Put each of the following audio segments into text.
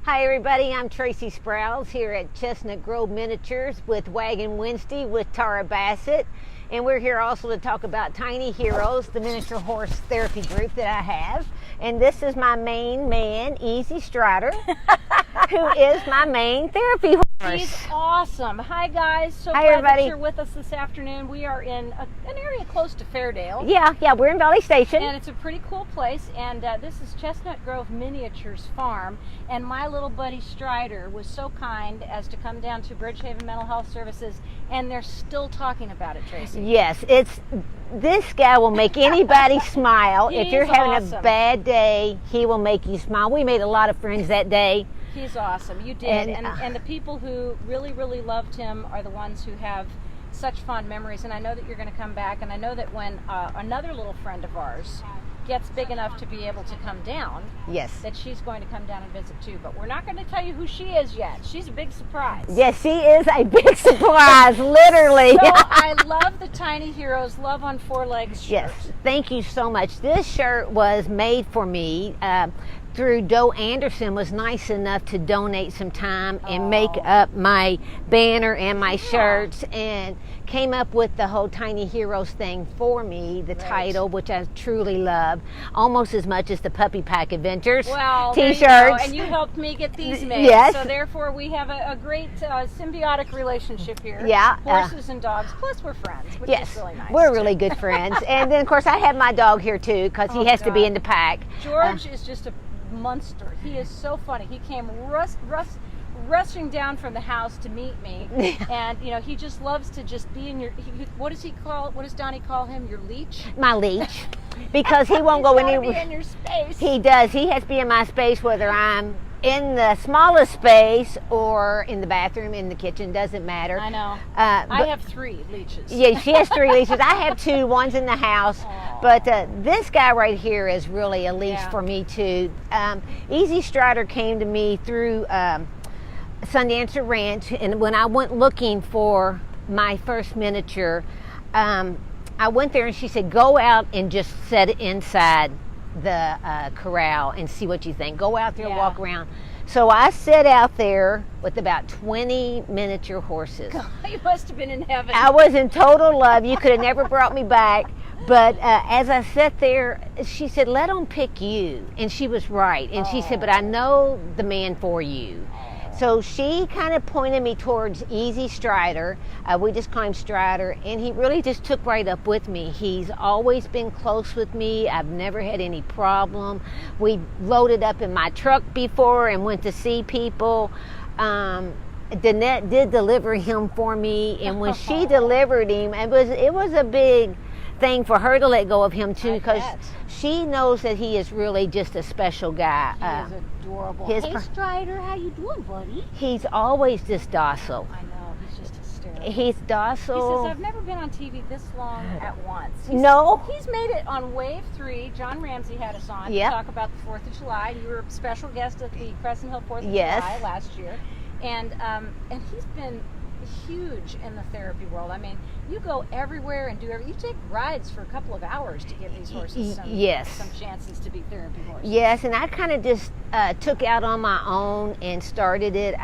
Hi everybody, I'm Tracy Sprowles here at Chestnut Grove Miniatures with Wagon Wednesday with Tara Bassett. And we're here also to talk about Tiny Heroes, the miniature horse therapy group that I have. And this is my main man, Easy Strider, who is my main therapy horse. He's awesome. Hi guys, so Hi, glad everybody. that you're with us this afternoon. We are in an area close to Fairdale. Yeah, we're in Valley Station. And it's a pretty cool place, and this is Chestnut Grove Miniatures Farm, and my little buddy Strider was so kind as to come down to Bridgehaven Mental Health Services, and they're still talking about it, Tracy. Yes, this guy will make anybody smile. If you're having awesome. a bad day, he will make you smile. We made a lot of friends that day. He's awesome. You did. And the people who really, really loved him are the ones who have such fond memories. And I know that you're going to come back. And I know that when another little friend of ours gets big enough to be able to come down, Yes. that she's going to come down and visit too. But we're not going to tell you who she is yet. She's a big surprise. Yes, she is a big surprise, literally. So I love the Tiny Heroes Love on Four Legs shirt. Yes, thank you so much. This shirt was made for me through Doe Anderson was nice enough to donate some time and make up my banner and my shirts, and came up with the whole Tiny Heroes thing for me, the title, which I truly love, almost as much as the Puppy Pack Adventures T-shirts. t-shirts. And you helped me get these made. Yes. So therefore we have a great symbiotic relationship here. Yeah. Horses and dogs, plus we're friends, which Yes, is really nice. we're really good friends. And then of course I have my dog here too, because he has to be in the pack. George is just a monster. He is so funny. He came rushing down from the house to meet me, and he just loves to just be in your. What does Donnie call him? Your leech? My leech, because he won't go anywhere. Be in your space. He does. He has to be in my space, whether I'm in the smallest space or in the bathroom, in the kitchen, doesn't matter. I know. I have 3 leeches. Yeah, she has 3 leashes. I have 2. One's in the house. Aww. But this guy right here is really a leash for me too. Easy Strider came to me through Sundancer Ranch, and when I went looking for my first miniature, I went there and she said, go out and just set it inside the corral and see what you think. Go out there and walk around. So I set out there with about 20 miniature horses. God, you must have been in heaven. I was in total love. You could have never brought me back. But as I sat there, she said, let them pick you. And she was right. And she said, but I know the man for you. So she kind of pointed me towards Easy Strider. We just call him Strider, and he really just took right up with me. He's always been close with me. I've never had any problem. We loaded up in my truck before and went to see people. Danette did deliver him for me, and when she delivered him, it was a big thing for her to let go of him too, because she knows that he is really just a special guy. He is adorable. Hey Strider, how you doing, buddy? He's always just docile. I know, he's just hysterical. He's docile. He says, I've never been on TV this long at once. He's made it on Wave 3. John Ramsey had us on to talk about the 4th of July. You were a special guest at the Crescent Hill 4th of July last year. And he's been huge in the therapy world. I mean, you go everywhere and you take rides for a couple of hours to give these horses some chances to be therapy horses. Yes, and I kind of just took out on my own and started it.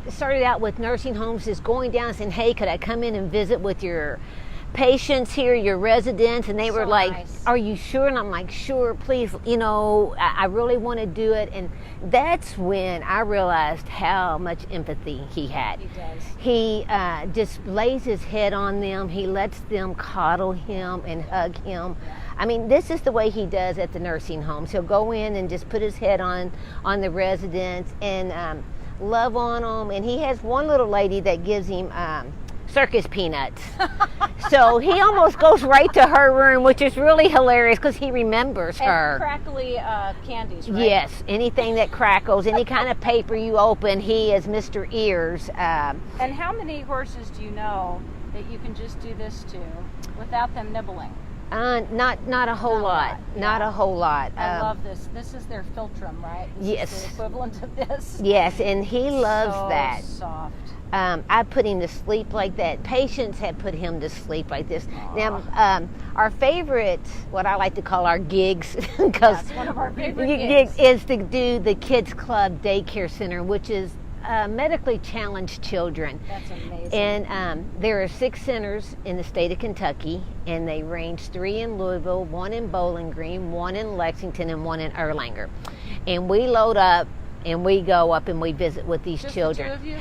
Started out with nursing homes, just going down and saying, hey, could I come in and visit with your patients here, your residents? And they were like, nice. Are you sure? And I'm like, sure, please, I really want to do it. And that's when I realized how much empathy he had. He does. He just lays his head on them. He lets them coddle him and hug him. I mean, this is the way he does at the nursing homes. He'll go in and just put his head on the residents and love on them. And he has one little lady that gives him circus peanuts. So he almost goes right to her room, which is really hilarious because he remembers her. And crackly candies, right? Yes, anything that crackles, any kind of paper you open, he is Mr. Ears. And how many horses do you know that you can just do this to without them nibbling? Not a whole lot. Not a whole lot. I love this. This is their philtrum, right? This is the equivalent of this. Yes, and he loves that. Soft. I put him to sleep like that. Patients have put him to sleep like this. Now, our favorite, what I like to call our gigs, because one of our favorite gigs is to do the Kids Club Daycare Center, which is medically challenged children. That's amazing. And there are 6 centers in the state of Kentucky, and they range 3 in Louisville, 1 in Bowling Green, 1 in Lexington, and 1 in Erlanger. And we load up and we go up and we visit with these children. The 2 of you?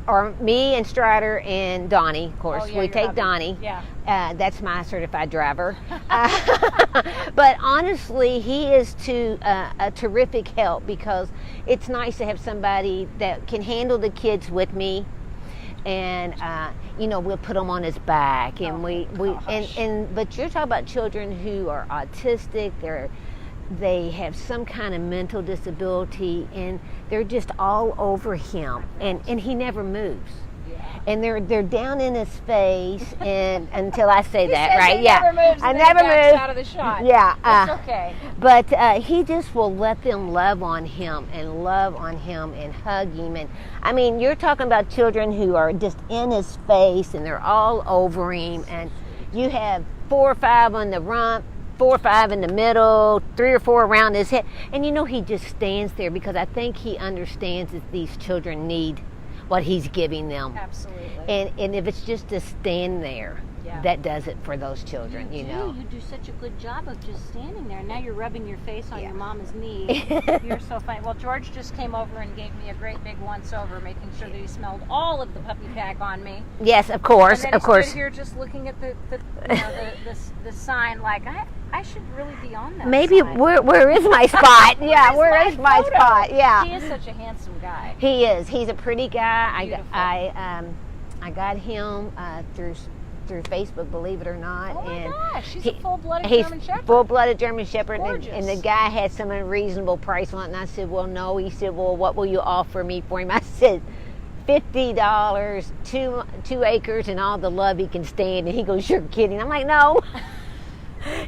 Or me and Strider and Donnie, of course. Oh, yeah, we take hubby. Donnie. Yeah. That's my certified driver. But honestly, he is a terrific help, because it's nice to have somebody that can handle the kids with me. And we'll put them on his back, and but you're talking about children who are autistic. They have some kind of mental disability, and they're just all over him, and he never moves. Yeah. And they're down in his face, and until I say that, right? Never moves, I never move out of the shot. Yeah, that's okay. But he just will let them love on him and hug him. And I mean, you're talking about children who are just in his face, and they're all over him. And you have 4 or 5 on the rump, 4 or 5 in the middle, 3 or 4 around his head. And he just stands there, because I think he understands that these children need what he's giving them. Absolutely. And if it's just to stand there, that does it for those children, you know. You do such a good job of just standing there. Now you're rubbing your face on your mama's knee. You're so funny. Well, George just came over and gave me a great big once-over, making sure that he smelled all of the puppy pack on me. Yes, of course, and then of course. Stood here just looking at the sign, like I should really be on that. Maybe sign. where is my spot? Yeah, where is my spot? Yeah. He is such a handsome guy. He is. He's a pretty guy. Beautiful. I got him through Facebook, believe it or not. Oh my gosh, he's a full-blooded German Shepherd. Full-blooded German Shepherd, Gorgeous. and the guy had some unreasonable price on it, and I said, well, no. He said, well, what will you offer me for him? I said, $50, 2 acres, and all the love he can stand. And he goes, you're kidding. I'm like, no.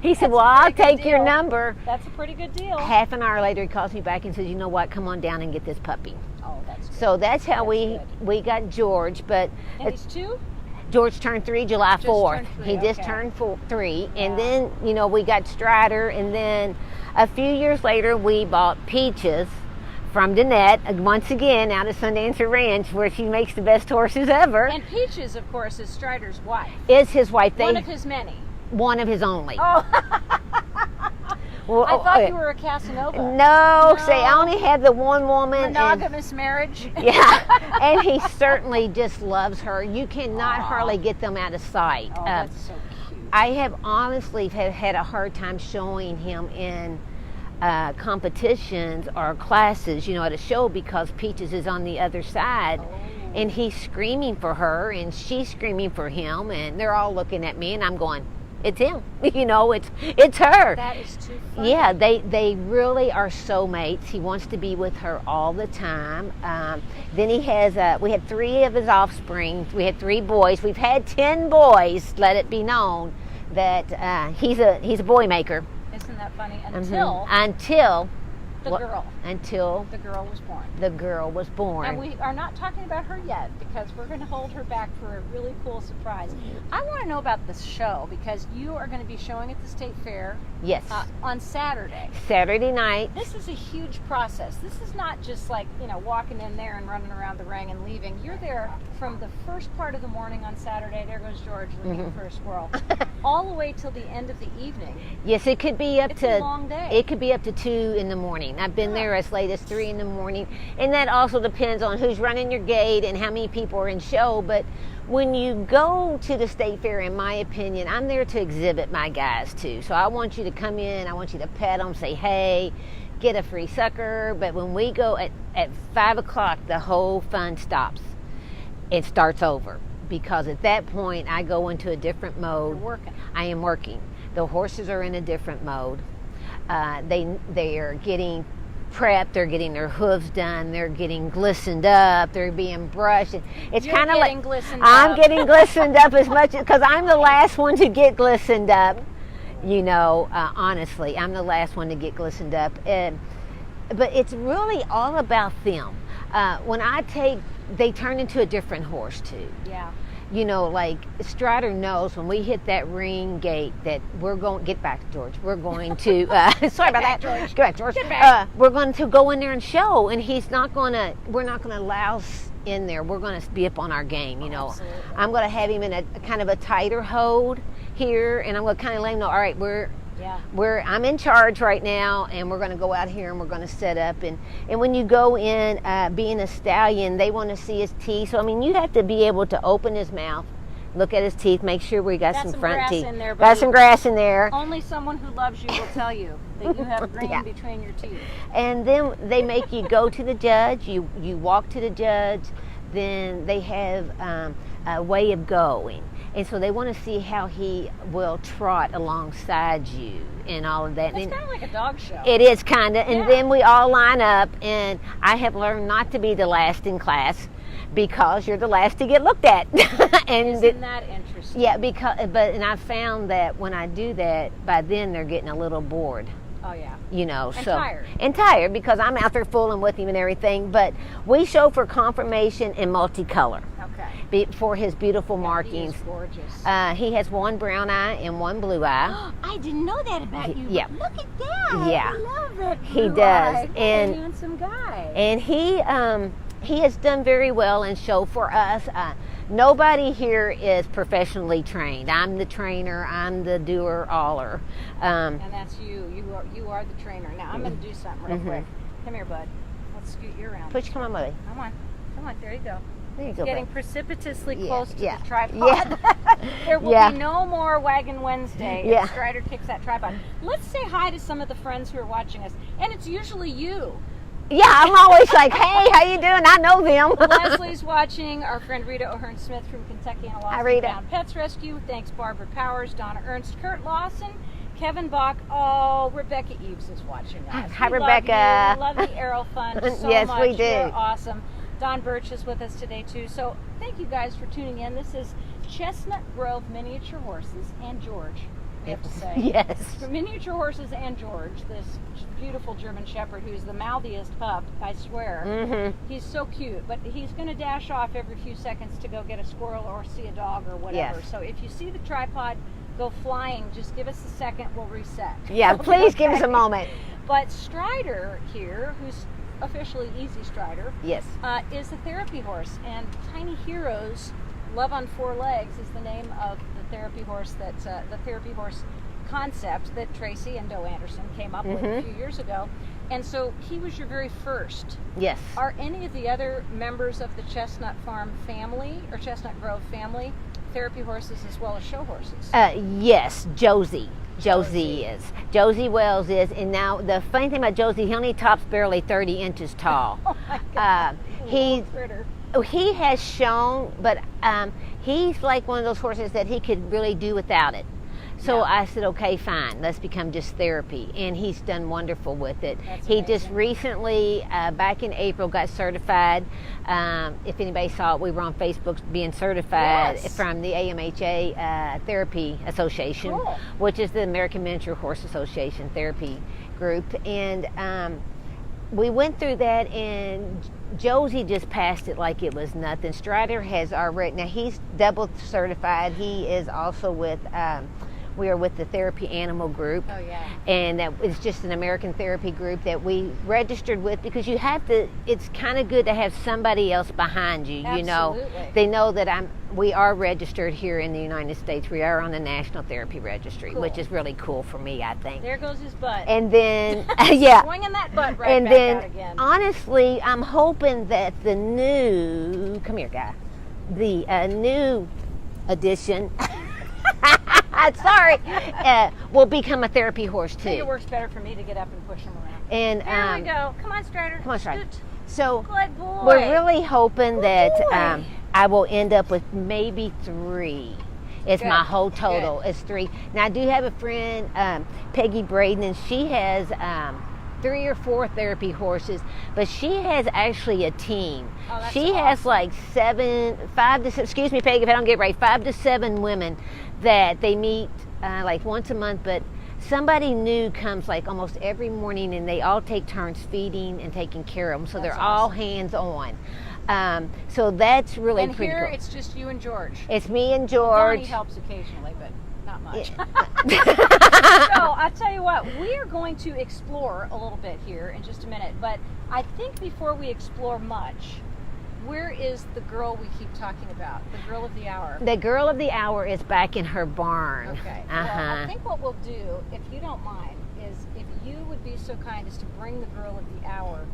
He said, well, I'll take your number. That's a pretty good deal. Half an hour later, he calls me back and says, you know what, come on down and get this puppy. Oh, that's good. So that's how we got George. But and he's 2? George turned 3 July 4th. He just okay. turned 3. Yeah. And then, we got Strider. And then a few years later, we bought Peaches from Danette, once again, out of Sundance Ranch, where she makes the best horses ever. And Peaches, of course, is Strider's wife. Is his wife. One of his many. One of his only. Oh. Well, I thought you were a Casanova. No, see, I only had the one woman. Monogamous marriage. Yeah, and he certainly just loves her. You cannot hardly get them out of sight. Oh, that's so cute. I have honestly had a hard time showing him in competitions or classes, at a show, because Peaches is on the other side. Oh. And he's screaming for her, and she's screaming for him, and they're all looking at me, and I'm going, it's him. It's her. That is too funny. Yeah, they really are soulmates. He wants to be with her all the time. Then he has, we had 3 of his offspring. We had 3 boys. We've had 10 boys, let it be known, that he's a boy maker. Isn't that funny? Until the girl was born. The girl was born. And we are not talking about her yet, because we're going to hold her back for a really cool surprise. I want to know about this show, because you are going to be showing at the State Fair. Yes. On Saturday. Saturday night. This is a huge process. This is not just like, walking in there and running around the ring and leaving. You're there from the first part of the morning on Saturday. There goes George looking for a squirrel. All the way till the end of the evening. Yes, it could be up it's to a long day. It could be up to 2 in the morning. I've been there as late as 3 in the morning, and that also depends on who's running your gate and how many people are in show. But when you go to the State Fair, in my opinion, I'm there to exhibit my guys too. So I want you to come in, I want you to pet them, say hey, get a free sucker. But when we go at 5 o'clock, the whole fun stops. It starts over, because at that point I go into a different mode. You're working. I am working. The horses are in a different mode. They are getting prepped, they're getting their hooves done, they're getting glistened up, they're being brushed. It's kind of like I'm getting glistened up as much, because I'm the last one to get glistened up. Honestly, I'm the last one to get glistened up. But it's really all about them. When they turn into a different horse too. Yeah. You know, like Strider knows when we hit that ring gate that we're going. Get back, George. We're going to. Sorry about that, George. Get back, George. Get back. We're going to go in there and show, and he's not going to. We're not going to louse in there. We're going to be up on our game. You know, Absolutely. I'm going to have him in a kind of a tighter hold here, and I'm going to kind of let him know. All right, I'm in charge right now, and we're going to go out here and we're going to set up. And when you go in, being a stallion, they want to see his teeth. So, I mean, you have to be able to open his mouth, look at his teeth, make sure we got some front grass teeth. in there, got some grass in there. Only someone who loves you will tell you that you have green between your teeth. And then they make you go to the judge. You walk to the judge. Then they have a way of going. And so they want to see how he will trot alongside you and all of that. It's kind of like a dog show. It is kind of. And then we all line up, and I have learned not to be the last in class because you're the last to get looked at. And isn't that interesting? Yeah, and I found that when I do that, by then they're getting a little bored. Oh, yeah. You know, and tired because I'm out there fooling with him and everything. But we show for confirmation in multicolor. Okay. For his beautiful markings. He's gorgeous. He has one brown eye and one blue eye. I didn't know that about you. Yeah. Look at that. Yeah. I love that. He does. And handsome guy. And he has done very well in show for us. Nobody here is professionally trained. I'm the trainer. I'm the doer-aller. And that's you. You are the trainer. Now I'm going to do something real quick. Come here, bud. Let's scoot you around. Come on, buddy. Come on. There you go. There you go. Getting precipitously close to the Yeah. tripod. There will be no more Wagon Wednesday if Strider kicks that tripod. Let's say hi to some of the friends who are watching us, and it's usually you. Yeah, I'm always like, hey, how you doing? I know them. Leslie's watching. Our friend Rita O'Hearn-Smith from Kentucky and Hi, Rita. Lost Pets Rescue. Thanks, Barbara Powers, Donna Ernst, Kurt Lawson, Kevin Bach. Rebecca Eves is watching us. Hi, Rebecca. Love the Arrow Fund so yes, much. we do. You're awesome. Don Birch is with us today, too. So thank you guys for tuning in. This is Chestnut Grove Miniature Horses and George, we have to say. Yes. Miniature Horses and George, this beautiful German Shepherd who's the mouthiest pup, I swear. Mm-hmm. He's so cute, but he's going to dash off every few seconds to go get a squirrel or see a dog or whatever. Yes. So if you see the tripod go flying, just give us a second, we'll reset. Yeah, please give us a moment. But Strider here, who's officially Easy Strider, yes, is a therapy horse, and Tiny Heroes Love on Four Legs is the name of the therapy horse the therapy horse concept that Tracy and Doe Anderson came up with a few years ago. And so he was your very first. Yes. Are any of the other members of the Chestnut Farm family or Chestnut Grove family therapy horses as well as show horses? Yes, Josie is. Josie Wells is. And now the funny thing about Josie, he only tops barely 30 inches tall. Oh my God. He has shown, but he's like one of those horses that he could really do without it. So I said, okay, fine, let's become just therapy. And he's done wonderful with it. He just recently, back in April, got certified. If anybody saw it, we were on Facebook being certified from the AMHA Therapy Association, which is the American Miniature Horse Association therapy group. And we went through that, and Josie just passed it like it was nothing. Strider has already, now he's double certified. He is also with... we are with the Therapy Animal Group. Oh, yeah. And that it's just an American therapy group that we registered with because you have to, it's kind of good to have somebody else behind you. Absolutely. You know, they know that we are registered here in the United States. We are on the National Therapy Registry, which is really cool for me, I think. There goes his butt. And then, swinging that butt right and back then, out again. Honestly, I'm hoping that the new, come here, guy, the new edition, sorry, will become a therapy horse too. I think it works better for me to get up and push him around. And there we go. Come on, Strider. Come on, Strider. So good boy. We're really hoping that I will end up with maybe 3. It's my whole total. It's 3. Now I do have a friend, Peggy Braden, and she has 3 or 4 therapy horses, but she has actually a team. She has like 5 to 7, excuse me, Peggy, if I don't get it right, 5 to 7 women that they meet like once a month, but somebody new comes like almost every morning, and they all take turns feeding and taking care of them. So That's they're all hands on. So that's really and pretty here cool. It's just you and George. It's me and George. Donnie helps occasionally, but not much. Yeah. So I'll tell you what, we are going to explore a little bit here in just a minute, but I think before we explore much, where is the girl we keep talking about? The girl of the hour. The girl of the hour is back in her barn. Okay. Well, I think what we'll do, if you don't mind, is if you would be so kind as to bring the girl of the hour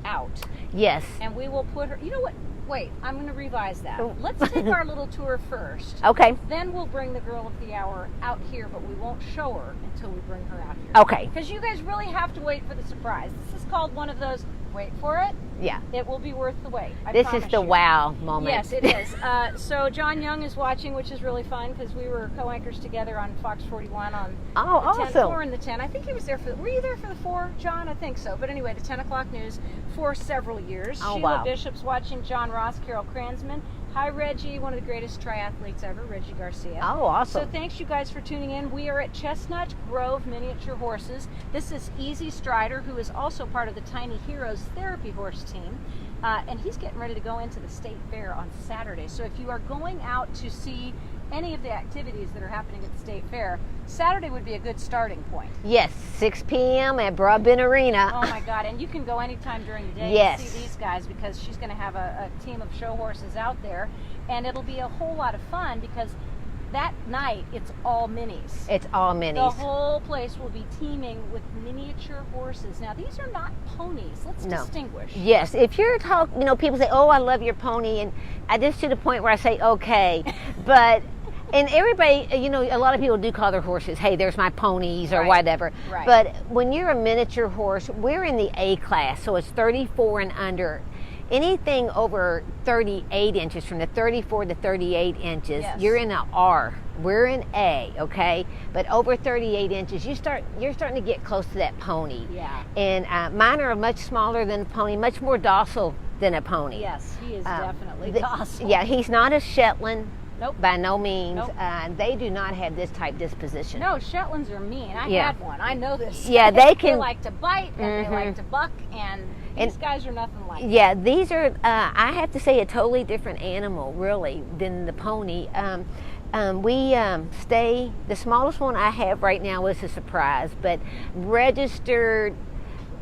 out. Yes. And we will put her, you know what? Wait, I'm going to revise that. Let's take our little tour first. Okay. Then we'll bring the girl of the hour out here, but we won't show her until we bring her out here. Okay. Because you guys really have to wait for the surprise. This is called one of those, wait for it. Yeah. It will be worth the wait. This is the wow moment. Yes, it is. So John Young is watching, which is really fun because we were co-anchors together on Fox 41 on the 10, 4 and the 10. I think he was there for, were you there for the 4, John? I think so. But anyway, the 10 o'clock news for several years. Oh, Sheila wow. Bishop's watching, John Ross, Carol Kranzman. Hi, Reggie, one of the greatest triathletes ever, Reggie Garcia. Oh, awesome. So thanks you guys for tuning in. We are at Chestnut Grove Miniature Horses. This is Easy Strider, who is also part of the Tiny Heroes Therapy Horse team. And he's getting ready to go into the state fair on Saturday. So if you are going out to see any of the activities that are happening at the state fair, Saturday would be a good starting point. Yes, 6 p.m. at Broadbent Arena. Oh my God, and you can go anytime during the day Yes. and see these guys because she's going to have a team of show horses out there. And it'll be a whole lot of fun because that night it's all minis. It's all minis. The whole place will be teeming with miniature horses. Now, these are not ponies. Let's distinguish. Yes, if you're talking, you know, people say, "Oh, I love your pony," and I just to the point where I say, "Okay," but. And everybody, you know, a lot of people do call their horses, "Hey, there's my ponies," or whatever. Right. But when you're a miniature horse, we're in the A class, so it's 34 and under. Anything over 38 inches, from the 34 to 38 inches, you're in an R. We're in A, okay? But over 38 inches, you're starting to get close to that pony. Yeah. And mine are much smaller than a pony, much more docile than a pony. Yes, he is definitely docile. Yeah, he's not a Shetland. Nope. By no means. Nope. They do not have this type disposition. No, Shetlands are mean. I had one. I know this. Yeah, they can. They like to bite and they like to buck, and these guys are nothing like that. Yeah, these are, I have to say, a totally different animal, really, than the pony. The smallest one I have right now is a surprise, but registered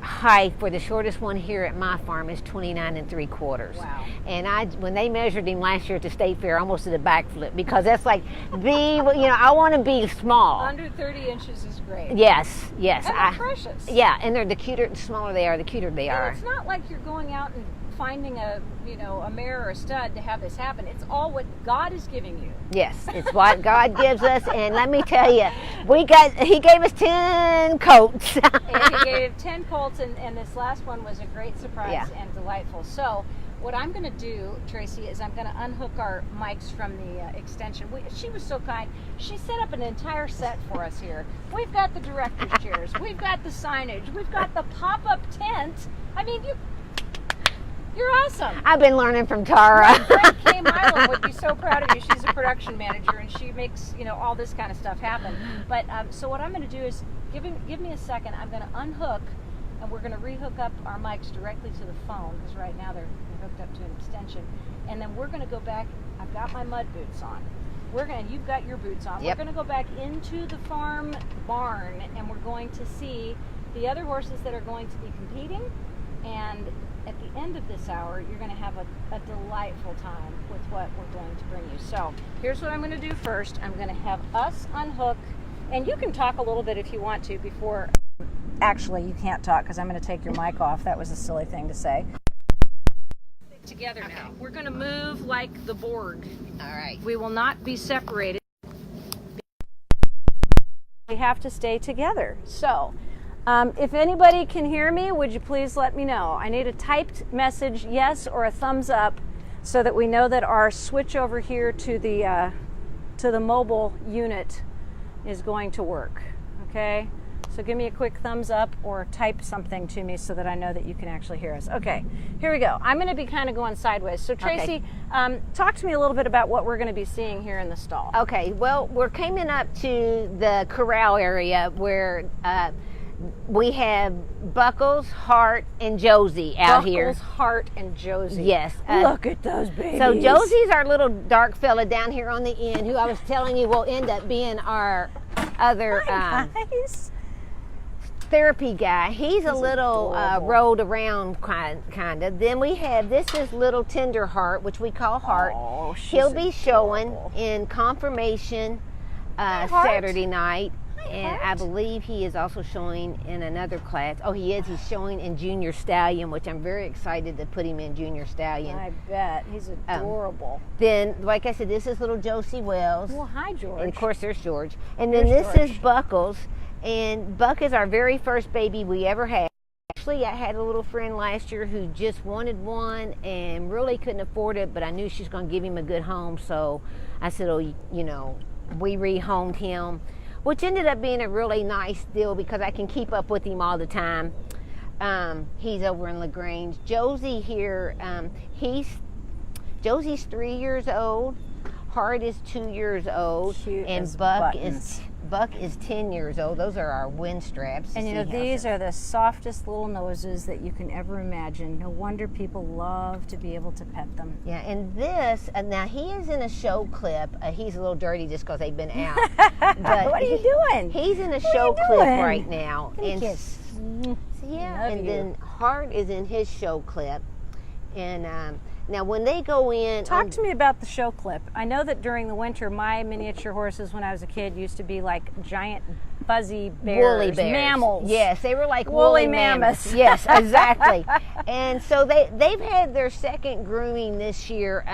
height for the shortest one here at my farm is 29 3/4. Wow. And when they measured him last year at the state fair, I almost did a backflip because that's like I want to be small. Under 30 inches is great. Yes. And they're precious. Yeah, and the smaller they are, the cuter they are. And it's not like you're going out and finding a mare or a stud to have this happen. It's all what God is giving you. Yes, it's what God gives us, and let me tell you, He gave us 10 colts. And he gave 10 colts, and this last one was a great surprise and delightful. So what I'm going to do, Tracy, is I'm going to unhook our mics from the extension. She was so kind. She set up an entire set for us here. We've got the director's chairs. We've got the signage. We've got the pop-up tent. I mean, you're awesome. I've been learning from Tara. My friend Kay Milam would be so proud of you. She's a production manager, and she makes all this kind of stuff happen. But so what I'm going to do is give me a second. I'm going to unhook, and we're going to rehook up our mics directly to the phone because right now they're hooked up to an extension. And then we're going to go back. I've got my mud boots on. You've got your boots on. Yep. We're going to go back into the farm barn, and we're going to see the other horses that are going to be competing. And at the end of this hour, you're going to have a delightful time with what we're going to bring you. So here's what I'm going to do first. I'm going to have us unhook, and you can talk a little bit if you want to before. Actually, you can't talk because I'm going to take your mic off. That was a silly thing to say. Together now. We're going to move like the Borg. All right. We will not be separated. We have to stay together. So if anybody can hear me, would you please let me know? I need a typed message, yes, or a thumbs up, so that we know that our switch over here to the mobile unit is going to work. Okay? So give me a quick thumbs up or type something to me so that I know that you can actually hear us. Okay, here we go. I'm going to be kind of going sideways. So Tracy, talk to me a little bit about what we're going to be seeing here in the stall. Okay, well, we're coming up to the corral area where we have Buckles, Hart, and Josie out here. Buckles, Hart, and Josie. Yes. Look at those babies. So Josie's our little dark fella down here on the end, who I was telling you will end up being our other therapy guy. He's a little rolled around kind of. Then we have, this is little Tender Heart, which we call Heart. Oh, he'll be showing in confirmation Saturday night. And I believe he is also showing in another class. Oh, he is. He's showing in Junior Stallion, which I'm very excited to put him in Junior Stallion. I bet. He's adorable. Then, like I said, this is little Josie Wells. Well, hi, George. And, of course, there's George. And then this is Buckles. And Buck is our very first baby we ever had. Actually, I had a little friend last year who just wanted one and really couldn't afford it, but I knew she was going to give him a good home. So I said, oh, you know, we rehomed him, which ended up being a really nice deal because I can keep up with him all the time. He's over in LaGrange. Josie here, Josie's 3 years old. Hart is 2 years old. Cute and as Buck buttons. Buck is 10 years old. Those are our wind straps. And you know, these are the softest little noses that you can ever imagine. No wonder people love to be able to pet them. Yeah, and this, now he is in a show clip. He's a little dirty just because they've been out. But what are you doing? He's in a show clip right now. And yeah, and then Hart is in his show clip. And now when they go in... Talk to me about the show clip. I know that during the winter, my miniature horses when I was a kid used to be like giant fuzzy bears. Woolly bears. Mammoths. Yes, they were like woolly mammoths. Yes, exactly. And so they've had their second grooming this year.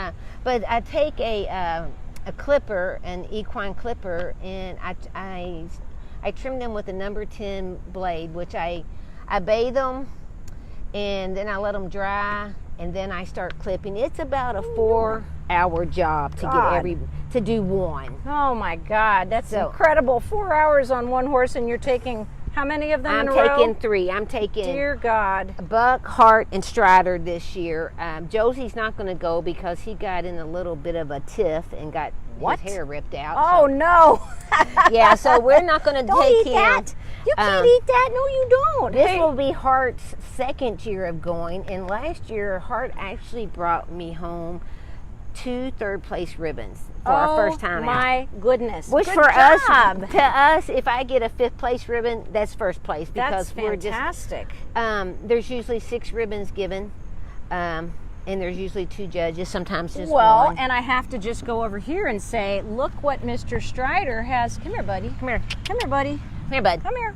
But I take a clipper, an equine clipper, and I trim them with a number 10 blade, which I bathe them, and then I let them dry, and then I start clipping. It's about a 4-hour job to do one. Oh my God, that's incredible. 4 hours on one horse, and you're taking how many of them in a row? I'm taking 3. I'm taking, dear God, Buck, Hart, and Strider this year. Josie's not going to go because he got in a little bit of a tiff and got his hair ripped out. Oh, no. Yeah, so we're not going to take him. That. You can't eat that. No, you don't. This will be Hart's second year of going, and last year Hart actually brought me home 2 third-place ribbons for our first time out. Oh my goodness! Which to us, if I get a 5th-place ribbon, that's first place because that's fantastic. There's usually 6 ribbons given. And there's usually 2 judges, sometimes just one. Well, and I have to just go over here and say, look what Mr. Strider has. Come here, buddy. Come here. Come here, buddy. Come here, bud. Come here.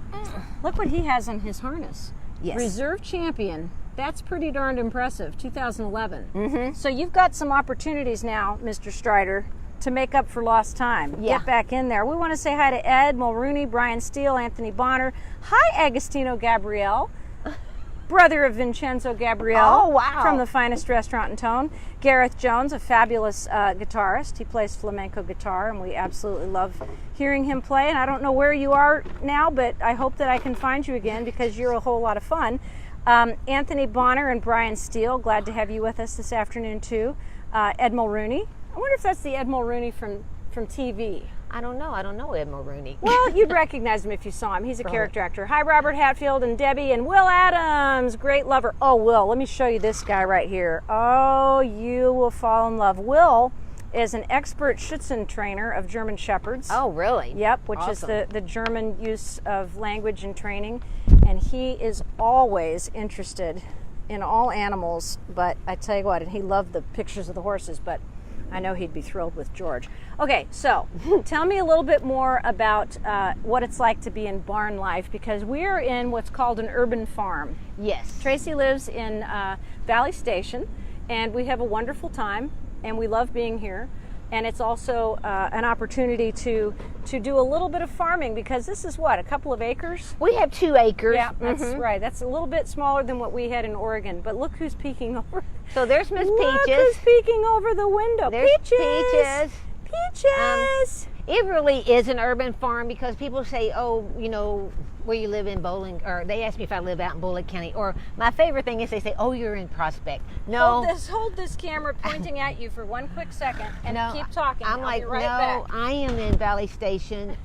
Look what he has on his harness. Yes. Reserve champion. That's pretty darned impressive. 2011. Mm-hmm. So you've got some opportunities now, Mr. Strider, to make up for lost time. Yeah. Get back in there. We want to say hi to Ed Mulrooney, Brian Steele, Anthony Bonner. Hi, Agostino Gabrielle. Brother of Vincenzo Gabrielle. Oh, wow. From the finest restaurant in town. Gareth Jones, a fabulous guitarist. He plays flamenco guitar, and we absolutely love hearing him play. And I don't know where you are now, but I hope that I can find you again because you're a whole lot of fun. Anthony Bonner and Brian Steele, glad to have you with us this afternoon, too. Ed Mulrooney. I wonder if that's the Ed Mulrooney from TV. I don't know Ed Mulrooney. Well, you'd recognize him if you saw him. He's a character actor. Hi, Robert Hatfield and Debbie and Will Adams, great lover. Oh, Will, let me show you this guy right here. Oh, you will fall in love. Will is an expert Schützen trainer of German Shepherds. Oh, really? Yep, which awesome. is the German use of language and training. And he is always interested in all animals. But I tell you what, and he loved the pictures of the horses, but I know he'd be thrilled with George. Okay, so tell me a little bit more about what it's like to be in barn life, because we're in what's called an urban farm. Yes. Tracy lives in Valley Station, and we have a wonderful time, and we love being here. And it's also an opportunity to do a little bit of farming, because this is what, a couple of acres? We have 2 acres. Yeah, that's right. That's a little bit smaller than what we had in Oregon. But look who's peeking over. So there's Miss Peaches. Look who's peeking over the window. There's Peaches. Peaches! It really is an urban farm because people say, oh, you know, where you live in Bowling, or they ask me if I live out in Bullitt County, or my favorite thing is they say, oh, you're in Prospect. No. Hold this camera pointing at you for one quick second and keep talking. I'm I'll be right back. I am in Valley Station,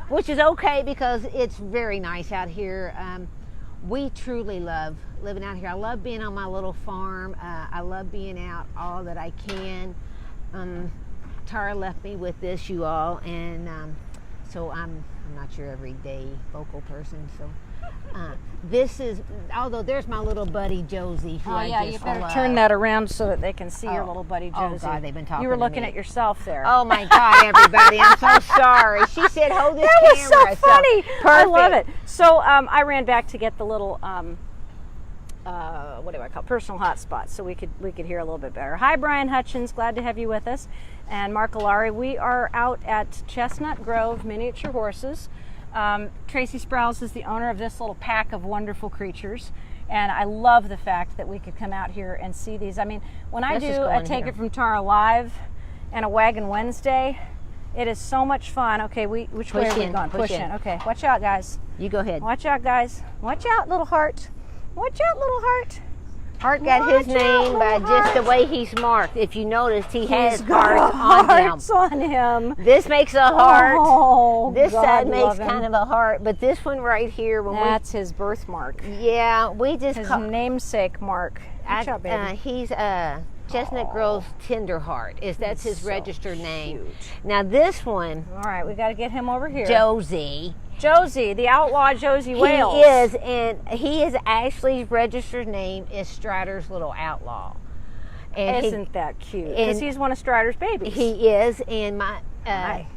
which is okay because it's very nice out here. We truly love living out here. I love being on my little farm. I love being out all that I can. Tara left me with this, you all, and so I'm not your everyday vocal person. So this is, although there's my little buddy Josie, who you better turn that around so that they can see your little buddy Josie. Oh God, they've been talking. You were to looking me. At yourself there. Oh my God, everybody, I'm so sorry. She said, "Hold this camera." That was so funny. Perfect. I love it. So I ran back to get the little what do I call it? Personal hotspot, so we could hear a little bit better. Hi, Brian Hutchins, glad to have you with us, and Mark Alari. We are out at Chestnut Grove Miniature Horses. Tracy Sprowles is the owner of this little pack of wonderful creatures, and I love the fact that we could come out here and see these. I mean, when I do a Take It From Tara Live and a Wagon Wednesday, it is so much fun. Okay, which way are we going? Push in. Okay, watch out, guys. You go ahead. Watch out, guys. Watch out, little heart. Watch out, little heart. Hart got his name by just the way he's marked. If you noticed, he has hearts on him. This makes a heart. Oh, this God side makes him. kind of a heart, but this one right here, that's his birthmark. Yeah, we just his namesake mark. Watch out, baby. He's Chestnut Grove's Tenderheart. That's his registered name. Cute. Now this one. All right, we got to get him over here. Josie, the outlaw Josie Wales. He is, and he is Ashley's registered name is Strider's Little Outlaw. And isn't that cute? Because he's one of Strider's babies. He is, and my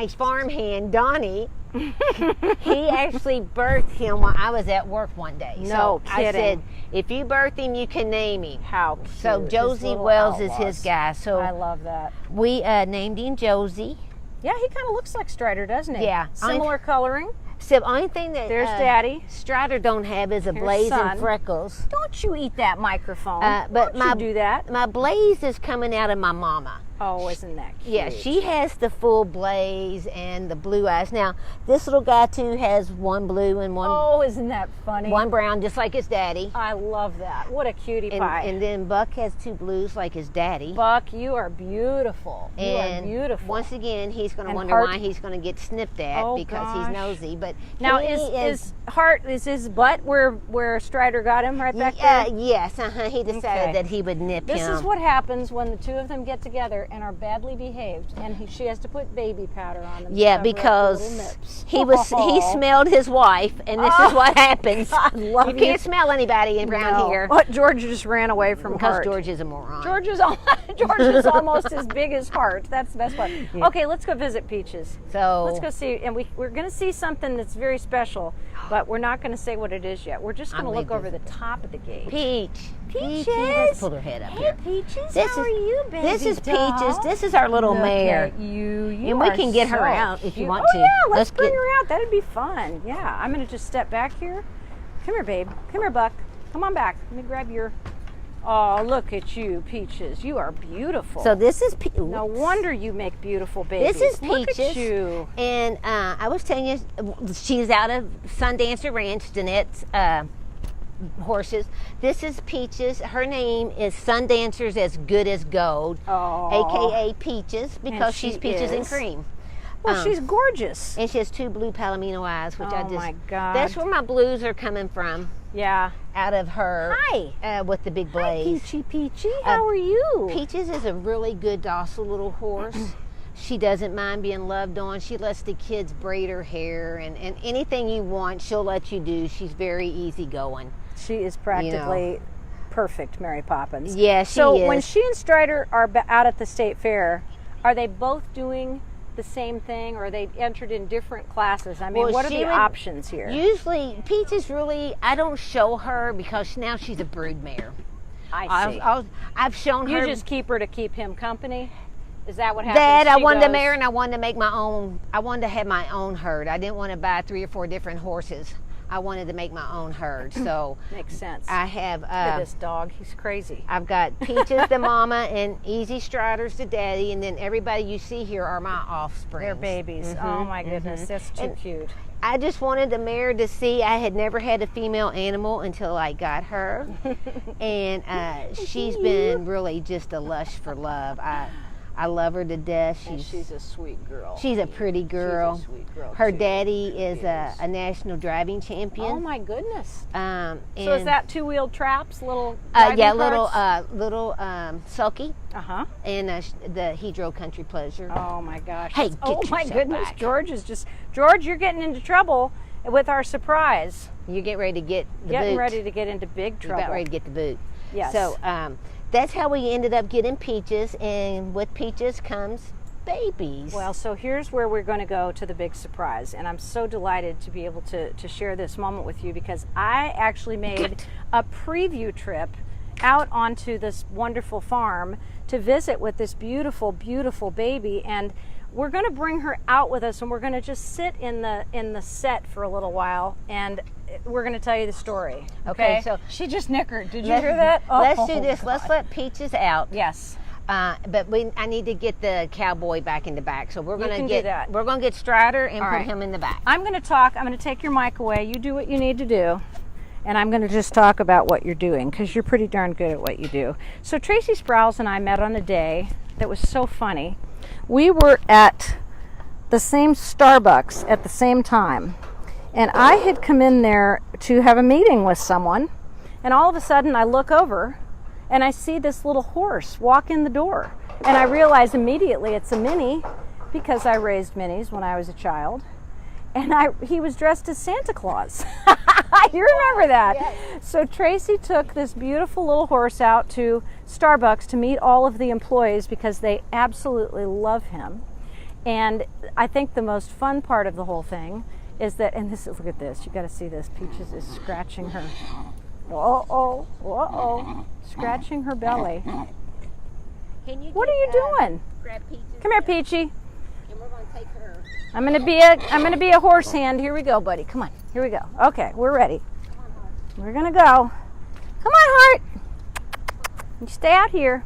farmhand Donnie, he actually birthed him while I was at work one day. No kidding. I said, if you birth him, you can name him. How cute. So Josie Wells is his guy. So I love that. We named him Josie. Yeah, he kind of looks like Strider, doesn't he? Yeah. Similar coloring. So the only thing that there's Daddy Strider don't have is a blaze and freckles. Don't you eat that microphone? But don't you do that? My blaze is coming out of my mama. Oh, isn't that cute? Yeah, she has the full blaze and the blue eyes. Now, this little guy too has one blue and one. Oh, isn't that funny? One brown, just like his daddy. I love that. What a cutie pie. And then Buck has two blues like his daddy. Buck, you are beautiful. You are beautiful. Once again, he's going to wonder why he's going to get snipped at because he's nosy. But now, is his butt where Strider got him right back there? Yes. He decided that he would nip him. This is what happens when the two of them get together and are badly behaved, and she has to put baby powder on them. Yeah, because he smelled his wife, and this is what happens. You can't smell anybody around here. But George just ran away from Hart. Because George is a moron. George is almost as big as Hart. That's the best part. Yeah. Okay, let's go visit Peaches. So let's go see, and we're going to see something that's very special, but we're not going to say what it is yet. We're just going to look over the top of the gate. Peaches, let's pull her head up here. Peaches, how are you, baby? This is Peaches. This is our little mare. And we can get her out if you want to. Yeah, let's bring her out. That'd be fun. Yeah, I'm going to just step back here. Come here, babe. Come here, Buck. Come on back. Let me grab your... Oh, look at you, Peaches. You are beautiful. So this is no wonder you make beautiful babies. This is Peaches. Look at you. And I was telling you, she's out of Sundancer Ranch, Danette's horses. This is Peaches. Her name is Sundancer's As Good As Gold, a.k.a. Peaches, because she's Peaches and Cream. Well, she's gorgeous. And she has two blue palomino eyes, which oh my God. That's where my blues are coming from. Yeah. Out of her. Hi. With the big blaze. Hi, Peachy. How are you? Peaches is a really good, docile little horse. She doesn't mind being loved on. She lets the kids braid her hair, and anything you want, she'll let you do. She's very easygoing. She is practically perfect, Mary Poppins. Yeah, she is. So when she and Strider are out at the state fair, are they both doing the same thing, or are they entered in different classes? I mean, what are the options here? Usually, Peaches really, I don't show her because now she's a brood mare. I see. I've shown her. You just keep her to keep him company? Is that what happens? That I wanted to marry, and I wanted to make my own. I wanted to have my own herd. I didn't want to buy 3 or 4 different horses I wanted to make my own herd. So makes sense. I have Look at this dog. He's crazy. I've got Peaches the mama and Easy Striders the daddy, and then everybody you see here are my offspring. They're babies. Oh my goodness, that's too cute. I just wanted the mare to see. I had never had a female animal until I got her, and she's been really just a lush for love. I love her to death. She's a sweet girl. She's a pretty girl. She's a sweet girl. Her daddy is a national driving champion. Oh my goodness. So is that two-wheeled traps, little yeah, carts? little sulky. And he drove Country Pleasure. Oh my gosh. Hey, oh my goodness, back. George, you're getting into trouble with our surprise. You get ready to get the Getting boot. ready to get into big trouble. You're about ready to get the boot. Yes. So that's how we ended up getting Peaches, and with Peaches comes babies. Well, so here's where we're going to go to the big surprise, and I'm so delighted to be able to share this moment with you, because I actually made a preview trip out onto this wonderful farm to visit with this beautiful, beautiful baby, and we're going to bring her out with us, and we're going to just sit in the set for a little while, and we're going to tell you the story. Okay, so she just nickered. Did you hear that? Let's do this. God. Let's let Peaches out. Yes. But I need to get the cowboy back in the back. So we're going to do that. We're going to get Strider and All put right. him in the back. I'm going to talk. I'm going to take your mic away. You do what you need to do. And I'm going to just talk about what you're doing, because you're pretty darn good at what you do. So Tracy Sprowles and I met on a day that was so funny. We were at the same Starbucks at the same time. And I had come in there to have a meeting with someone. And all of a sudden I look over and I see this little horse walk in the door. And I realize immediately it's a mini, because I raised minis when I was a child. And he was dressed as Santa Claus. You remember that? Yes. So Tracy took this beautiful little horse out to Starbucks to meet all of the employees, because they absolutely love him. And I think the most fun part of the whole thing is that, and this is, look at this, you got to see this. Peaches is scratching her. Scratching her belly. What are you doing? Grab Peaches. Come here, Peachy. And we're going to take her. I'm gonna be a horse hand. Here we go, buddy. Come on. Here we go. Okay, we're ready. We're gonna go. Come on, Heart. You stay out here.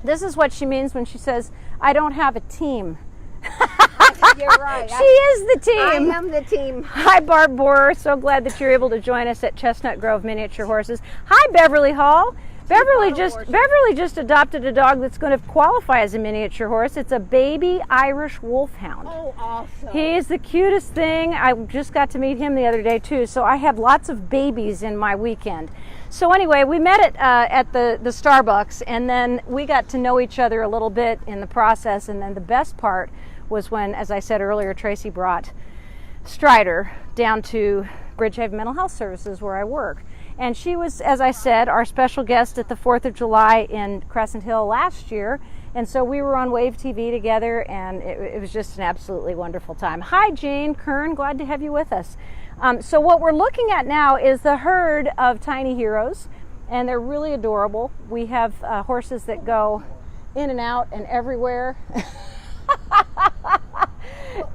This is what she means when she says, "I don't have a team." You're right. She is the team. I am the team. Hi, Barb Borer. So glad that you're able to join us at Chestnut Grove Miniature Horses. Hi, Beverly Hall. Beverly just adopted a dog that's going to qualify as a miniature horse. It's a baby Irish wolfhound. Oh, awesome. He is the cutest thing. I just got to meet him the other day too. So I had lots of babies in my weekend. So anyway, we met at the Starbucks, and then we got to know each other a little bit in the process. And then the best part was when, as I said earlier, Tracy brought Strider down to Bridgehaven Mental Health Services, where I work. And she was, as I said, our special guest at the 4th of July in Crescent Hill last year. And so we were on Wave TV together, and it was just an absolutely wonderful time. Hi, Jane Kern. Glad to have you with us. So what we're looking at now is the herd of tiny heroes, and they're really adorable. We have horses that go in and out and everywhere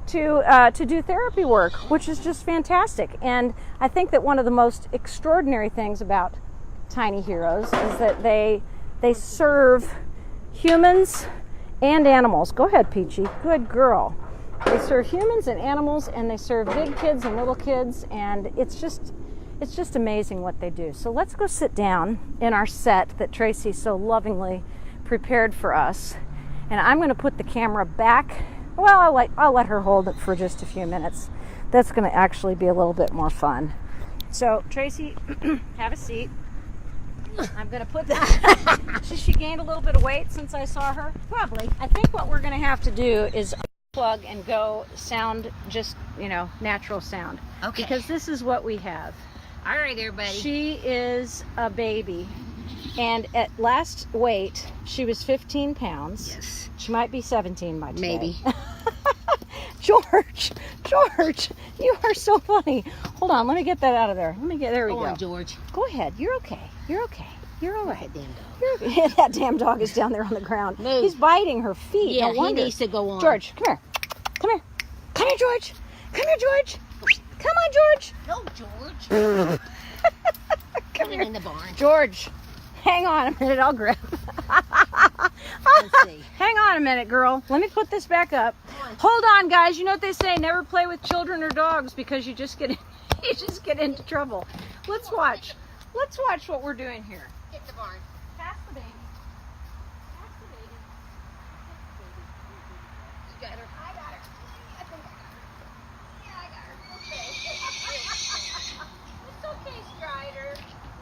to do therapy work, which is just fantastic. And I think that one of the most extraordinary things about tiny heroes is that they serve humans and animals. Go ahead, Peachy. Good girl. They serve humans and animals, and they serve big kids and little kids, and it's just amazing what they do. So let's go sit down in our set that Tracy so lovingly prepared for us. And I'm going to put the camera back. Well, I'll let her hold it for just a few minutes. That's going to actually be a little bit more fun. So, Tracy, have a seat. I'm going to put that. She gained a little bit of weight since I saw her. Probably. I think what we're going to have to do is plug and go sound, just, natural sound. Okay. Because this is what we have. All right, everybody. She is a baby. And at last weight, she was 15 pounds. Yes. She might be 17 by today. Maybe. George, you are so funny. Hold on, let me get that out of there. There we go. Go on, George. Go ahead. You're okay. You're all right. Damn dog. Yeah, that damn dog is down there on the ground. Move. He's biting her feet. Yeah, no wonder. he needs to go on. George, come here. Come here, George. Come here, George. Come on, George. No, George. Come here. In the barn. George, hang on a minute. I'll grab. Let's see. Hang on a minute, girl. Let me put this back up. Hold on, guys. You know what they say? Never play with children or dogs because you just get into trouble. Let's watch. Let's watch what we're doing here. Hit the barn. Pass the baby. Pass the baby. You got her. I got her. I think I got her. Yeah, I got her. Okay. It's okay, Strider.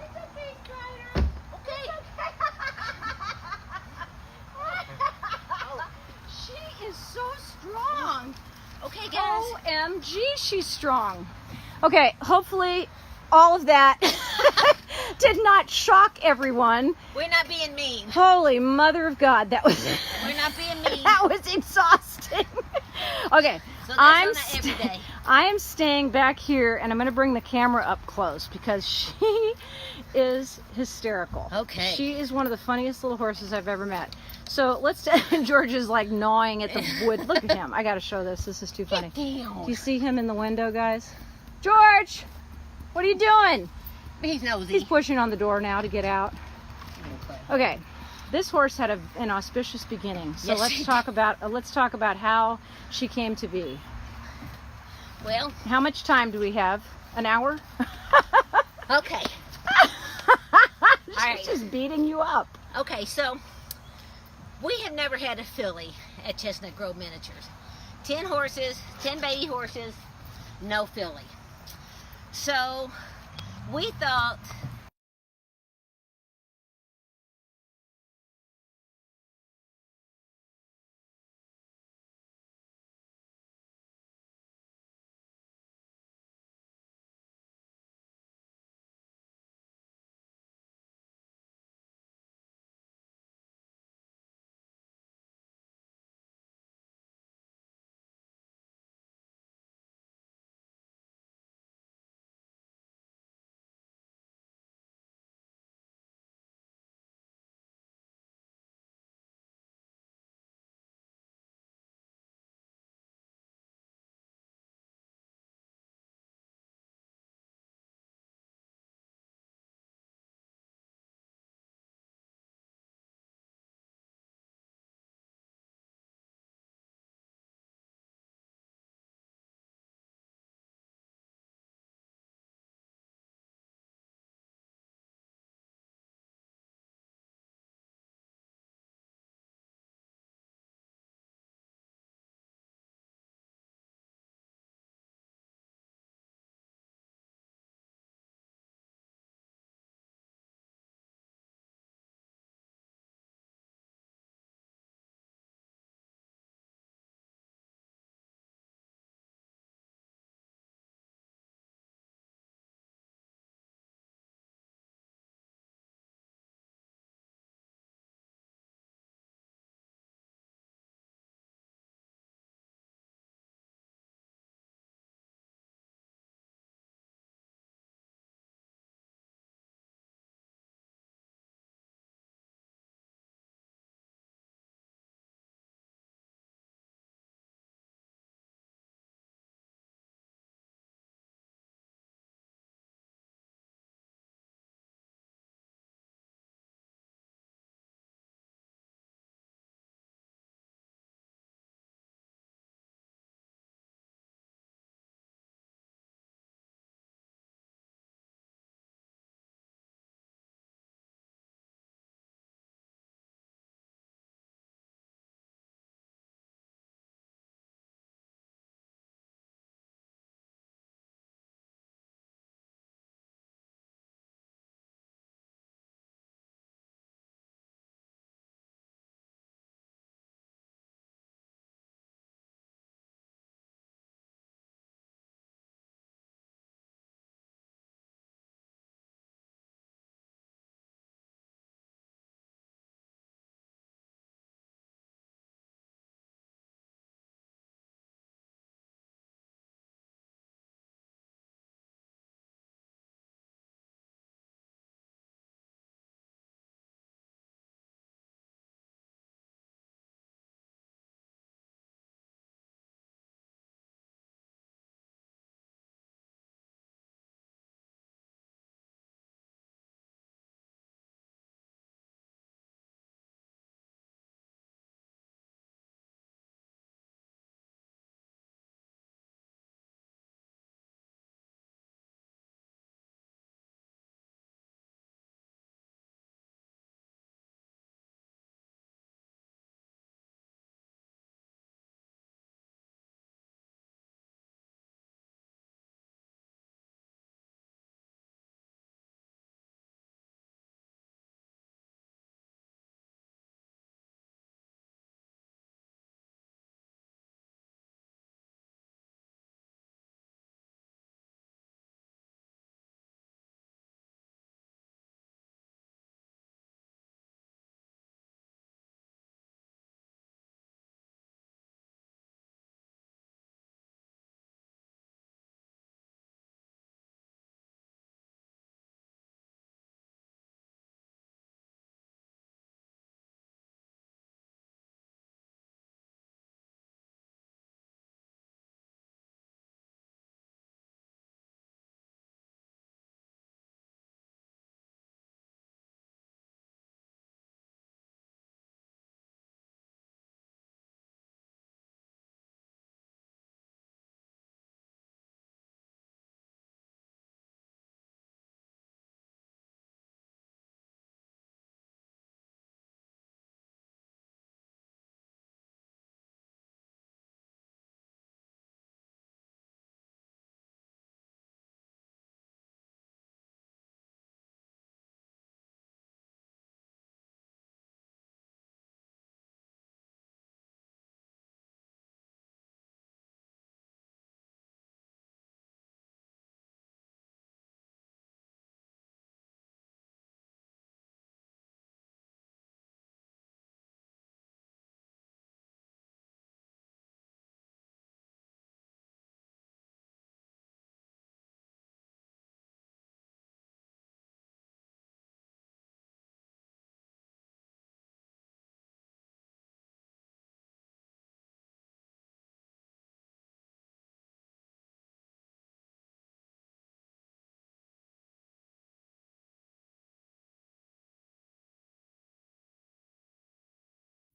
It's okay, Strider. Okay. She is so strong. Okay, guys. OMG, she's strong. Okay, hopefully all of that did not shock everyone. We're not being mean. Holy mother of God, that was We're not being mean. that was exhausting. Okay, So that's on every day. I am staying back here, and I'm going to bring the camera up close because she is hysterical. Okay. She is one of the funniest little horses I've ever met. So let's. George is like gnawing at the wood. Look at him. I got to show this. This is too funny. Get down. Do you see him in the window, guys? George, what are you doing? He's nosy. He's pushing on the door now to get out. Okay, this horse had an auspicious beginning. So Yes, let's she talk about how she came to be. Well, How much time do we have? An hour? okay. She's right. just beating you up. Okay, so we have never had a filly at Chestnut Grove Miniatures. 10 horses, 10 baby horses, no filly. So we thought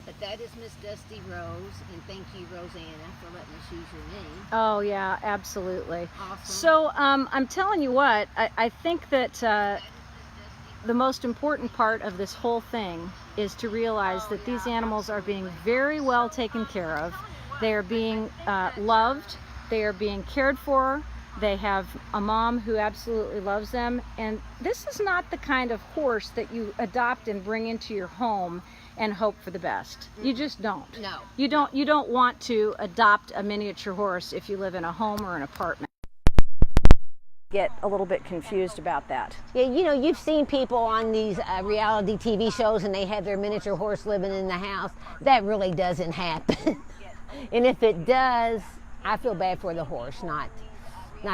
But that is Miss Dusty Rose, and thank you, Rosanna, for letting us use your name. Oh, yeah, absolutely. Awesome. So I'm telling you what, I think that the most important part of this whole thing is to realize that these animals are being very well taken care of. They are being loved. They are being cared for. They have a mom who absolutely loves them. And this is not the kind of horse that you adopt and bring into your home and hope for the best. You just don't. No. You don't want to adopt a miniature horse if you live in a home or an apartment. Get a little bit confused about that. Yeah, you know, you've seen people on these reality TV shows and they have their miniature horse living in the house. That really doesn't happen. And if it does, I feel bad for the horse, not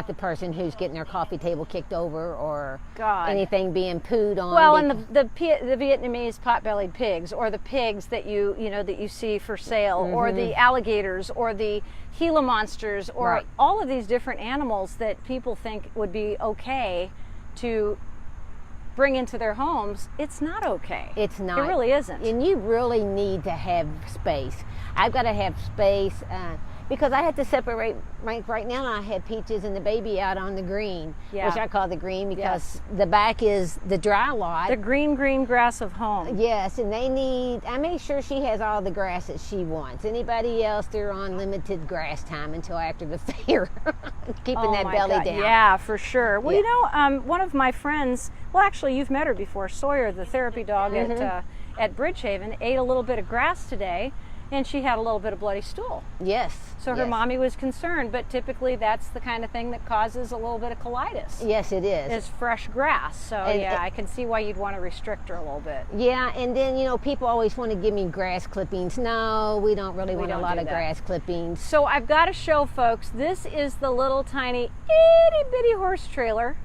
the person who's getting their coffee table kicked over or anything being pooed on. Well, and the Vietnamese pot-bellied pigs, or the pigs that you see for sale, or the alligators, or the Gila monsters, or all of these different animals that people think would be okay to bring into their homes. It's not okay. It's not. It really isn't. And you really need to have space. I've got to have space. Because I had to separate, right now I have Peaches and the baby out on the green, which I call the green because the back is the dry lot. The green grass of home. Yes, and I make sure she has all the grass that she wants. Anybody else, they're on limited grass time until after the fair, keeping that belly down. Yeah, for sure. Well, you know, one of my friends, well, actually, you've met her before, Sawyer, the therapy dog at Bridgehaven, ate a little bit of grass today, and she had a little bit of bloody stool. Yes. So her mommy was concerned, but typically that's the kind of thing that causes a little bit of colitis. Yes, it is. Is fresh grass. So I can see why you'd want to restrict her a little bit. Yeah, and then, you know, people always want to give me grass clippings. No, we don't really want a lot of grass clippings. So I've got to show folks, this is the little tiny itty bitty horse trailer.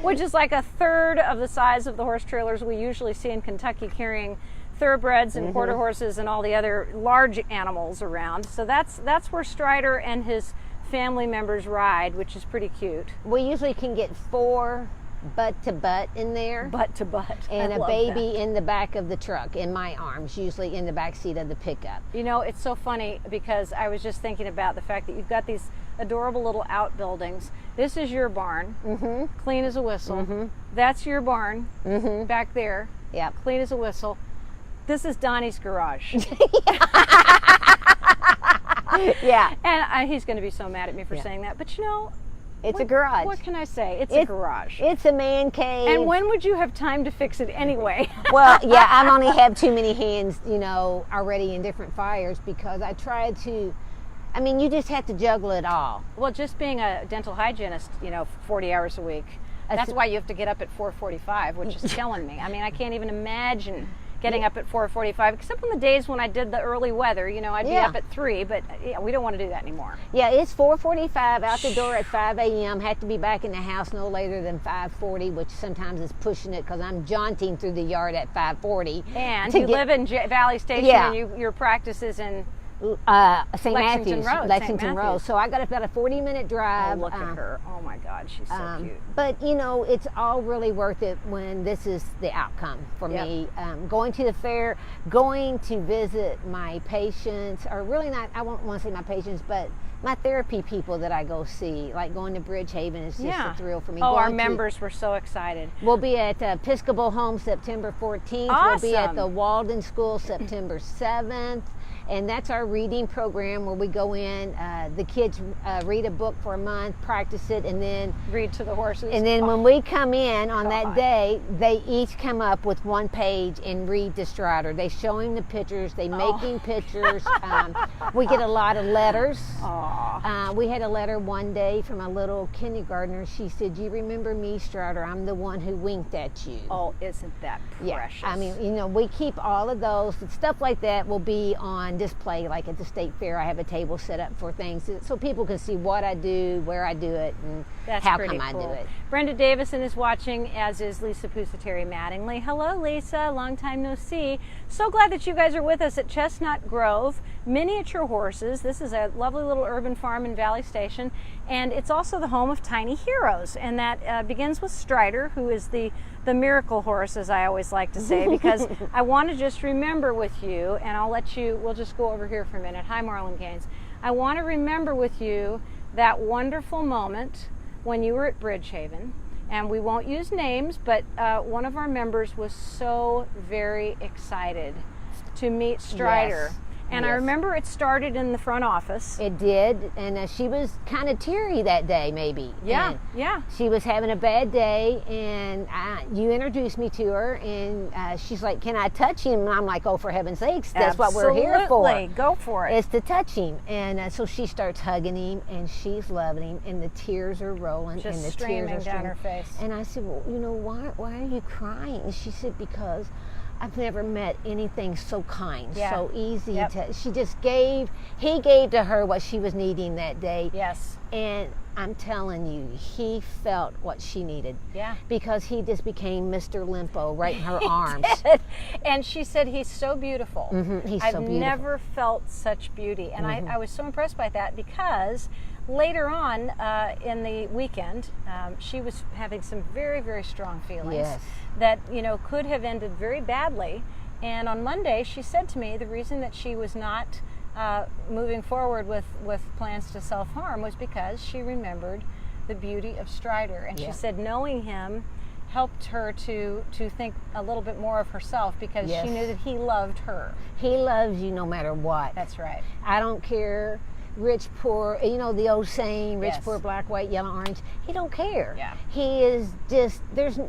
Which is like a third of the size of the horse trailers we usually see in Kentucky carrying thoroughbreds and quarter horses and all the other large animals around. So that's where Strider and his family members ride, which is pretty cute. We usually can get 4 butt to butt in there. Butt to butt. And a baby in the back of the truck, in my arms, usually in the back seat of the pickup. You know, it's so funny because I was just thinking about the fact that you've got these adorable little outbuildings. This is your barn, clean as a whistle. That's your barn back there, clean as a whistle. This is Donnie's garage. And he's going to be so mad at me for saying that. But you know, it's a garage. What can I say? It's a garage. It's a man cave. And when would you have time to fix it anyway? Well, I only have too many hands, you know, already in different fires because I tried to, I mean, you just have to juggle it all. Well, just being a dental hygienist, you know, 40 hours a week. That's why you have to get up at 4:45, which is killing me. I mean, I can't even imagine getting up at 4:45, except on the days when I did the early weather. You know, I'd be up at 3, but we don't want to do that anymore. Yeah, it's 4:45, out the door at 5 a.m. Have to be back in the house no later than 5:40, which sometimes is pushing it because I'm jaunting through the yard at 5:40. And you live in Valley Station, and your practice is in St. Matthews, Lexington Road. So I got about a 40-minute drive. Oh, look at her. Oh my God, she's so cute. But you know, it's all really worth it when this is the outcome for me. Going to the fair, going to visit my patients, or really not, I won't want to say my patients, but my therapy people that I go see, like going to Bridgehaven is just a thrill for me. Oh, our members were so excited. We'll be at Episcopal Home September 14th. Awesome. We'll be at the Walden School September 7th. And that's our reading program where we go in, the kids read a book for a month, practice it, and then read to the horses. And then when we come in on that day, they each come up with 1 page and read to Strider. They show him the pictures, they making pictures. We get a lot of letters. We had a letter one day from a little kindergartner. She said, "You remember me, Strider? I'm the one who winked at you." Oh, isn't that precious? I mean, you know, we keep all of those. Stuff like that will be on display, like at the state fair. I have a table set up for things so people can see what I do, where I do it, and how come I do it. Brenda Davison is watching, as is Lisa Pusateri Mattingly. Hello, Lisa. Long time no see. So glad that you guys are with us at Chestnut Grove Miniature Horses. This is a lovely little urban farm in Valley Station, and it's also the home of Tiny Heroes, and that begins with Strider, who is the miracle horse, as I always like to say, because I want to just remember with you, and we'll just go over here for a minute. Hi, Marlon Gaines. I want to remember with you that wonderful moment when you were at Bridgehaven, and we won't use names, but one of our members was so very excited to meet Strider. Yes. And yes. I remember it started in the front office. It did, and she was kind of teary that day, maybe. Yeah, and yeah. She was having a bad day, and you introduced me to her, and she's like, "Can I touch him?" And I'm like, "Oh, for heaven's sakes, that's what we're here for. Absolutely, go for it. Is to touch him." And so she starts hugging him, and she's loving him, and the tears are rolling, Just and the streaming tears are down her face. And I said, "Well, why are you crying?" And she said, "Because I've never met anything so kind, so easy to." He gave to her what she was needing that day. Yes. And I'm telling you, he felt what she needed. Yeah. Because he just became Mr. Limpo right in her arms. Did. And she said, he's so beautiful. Mm-hmm. He's I've so beautiful. never felt such beauty. And I was so impressed by that, because later on in the weekend, she was having some very, very strong feelings that, could have ended very badly. And on Monday, she said to me the reason that she was not moving forward with plans to self-harm was because she remembered the beauty of Strider. And she said knowing him helped her to think a little bit more of herself, because she knew that he loved her. He loves you no matter what. That's right. I don't care. Rich, poor, the old saying, rich, poor, black, white, yellow, orange. He don't care. Yeah. He is just, there's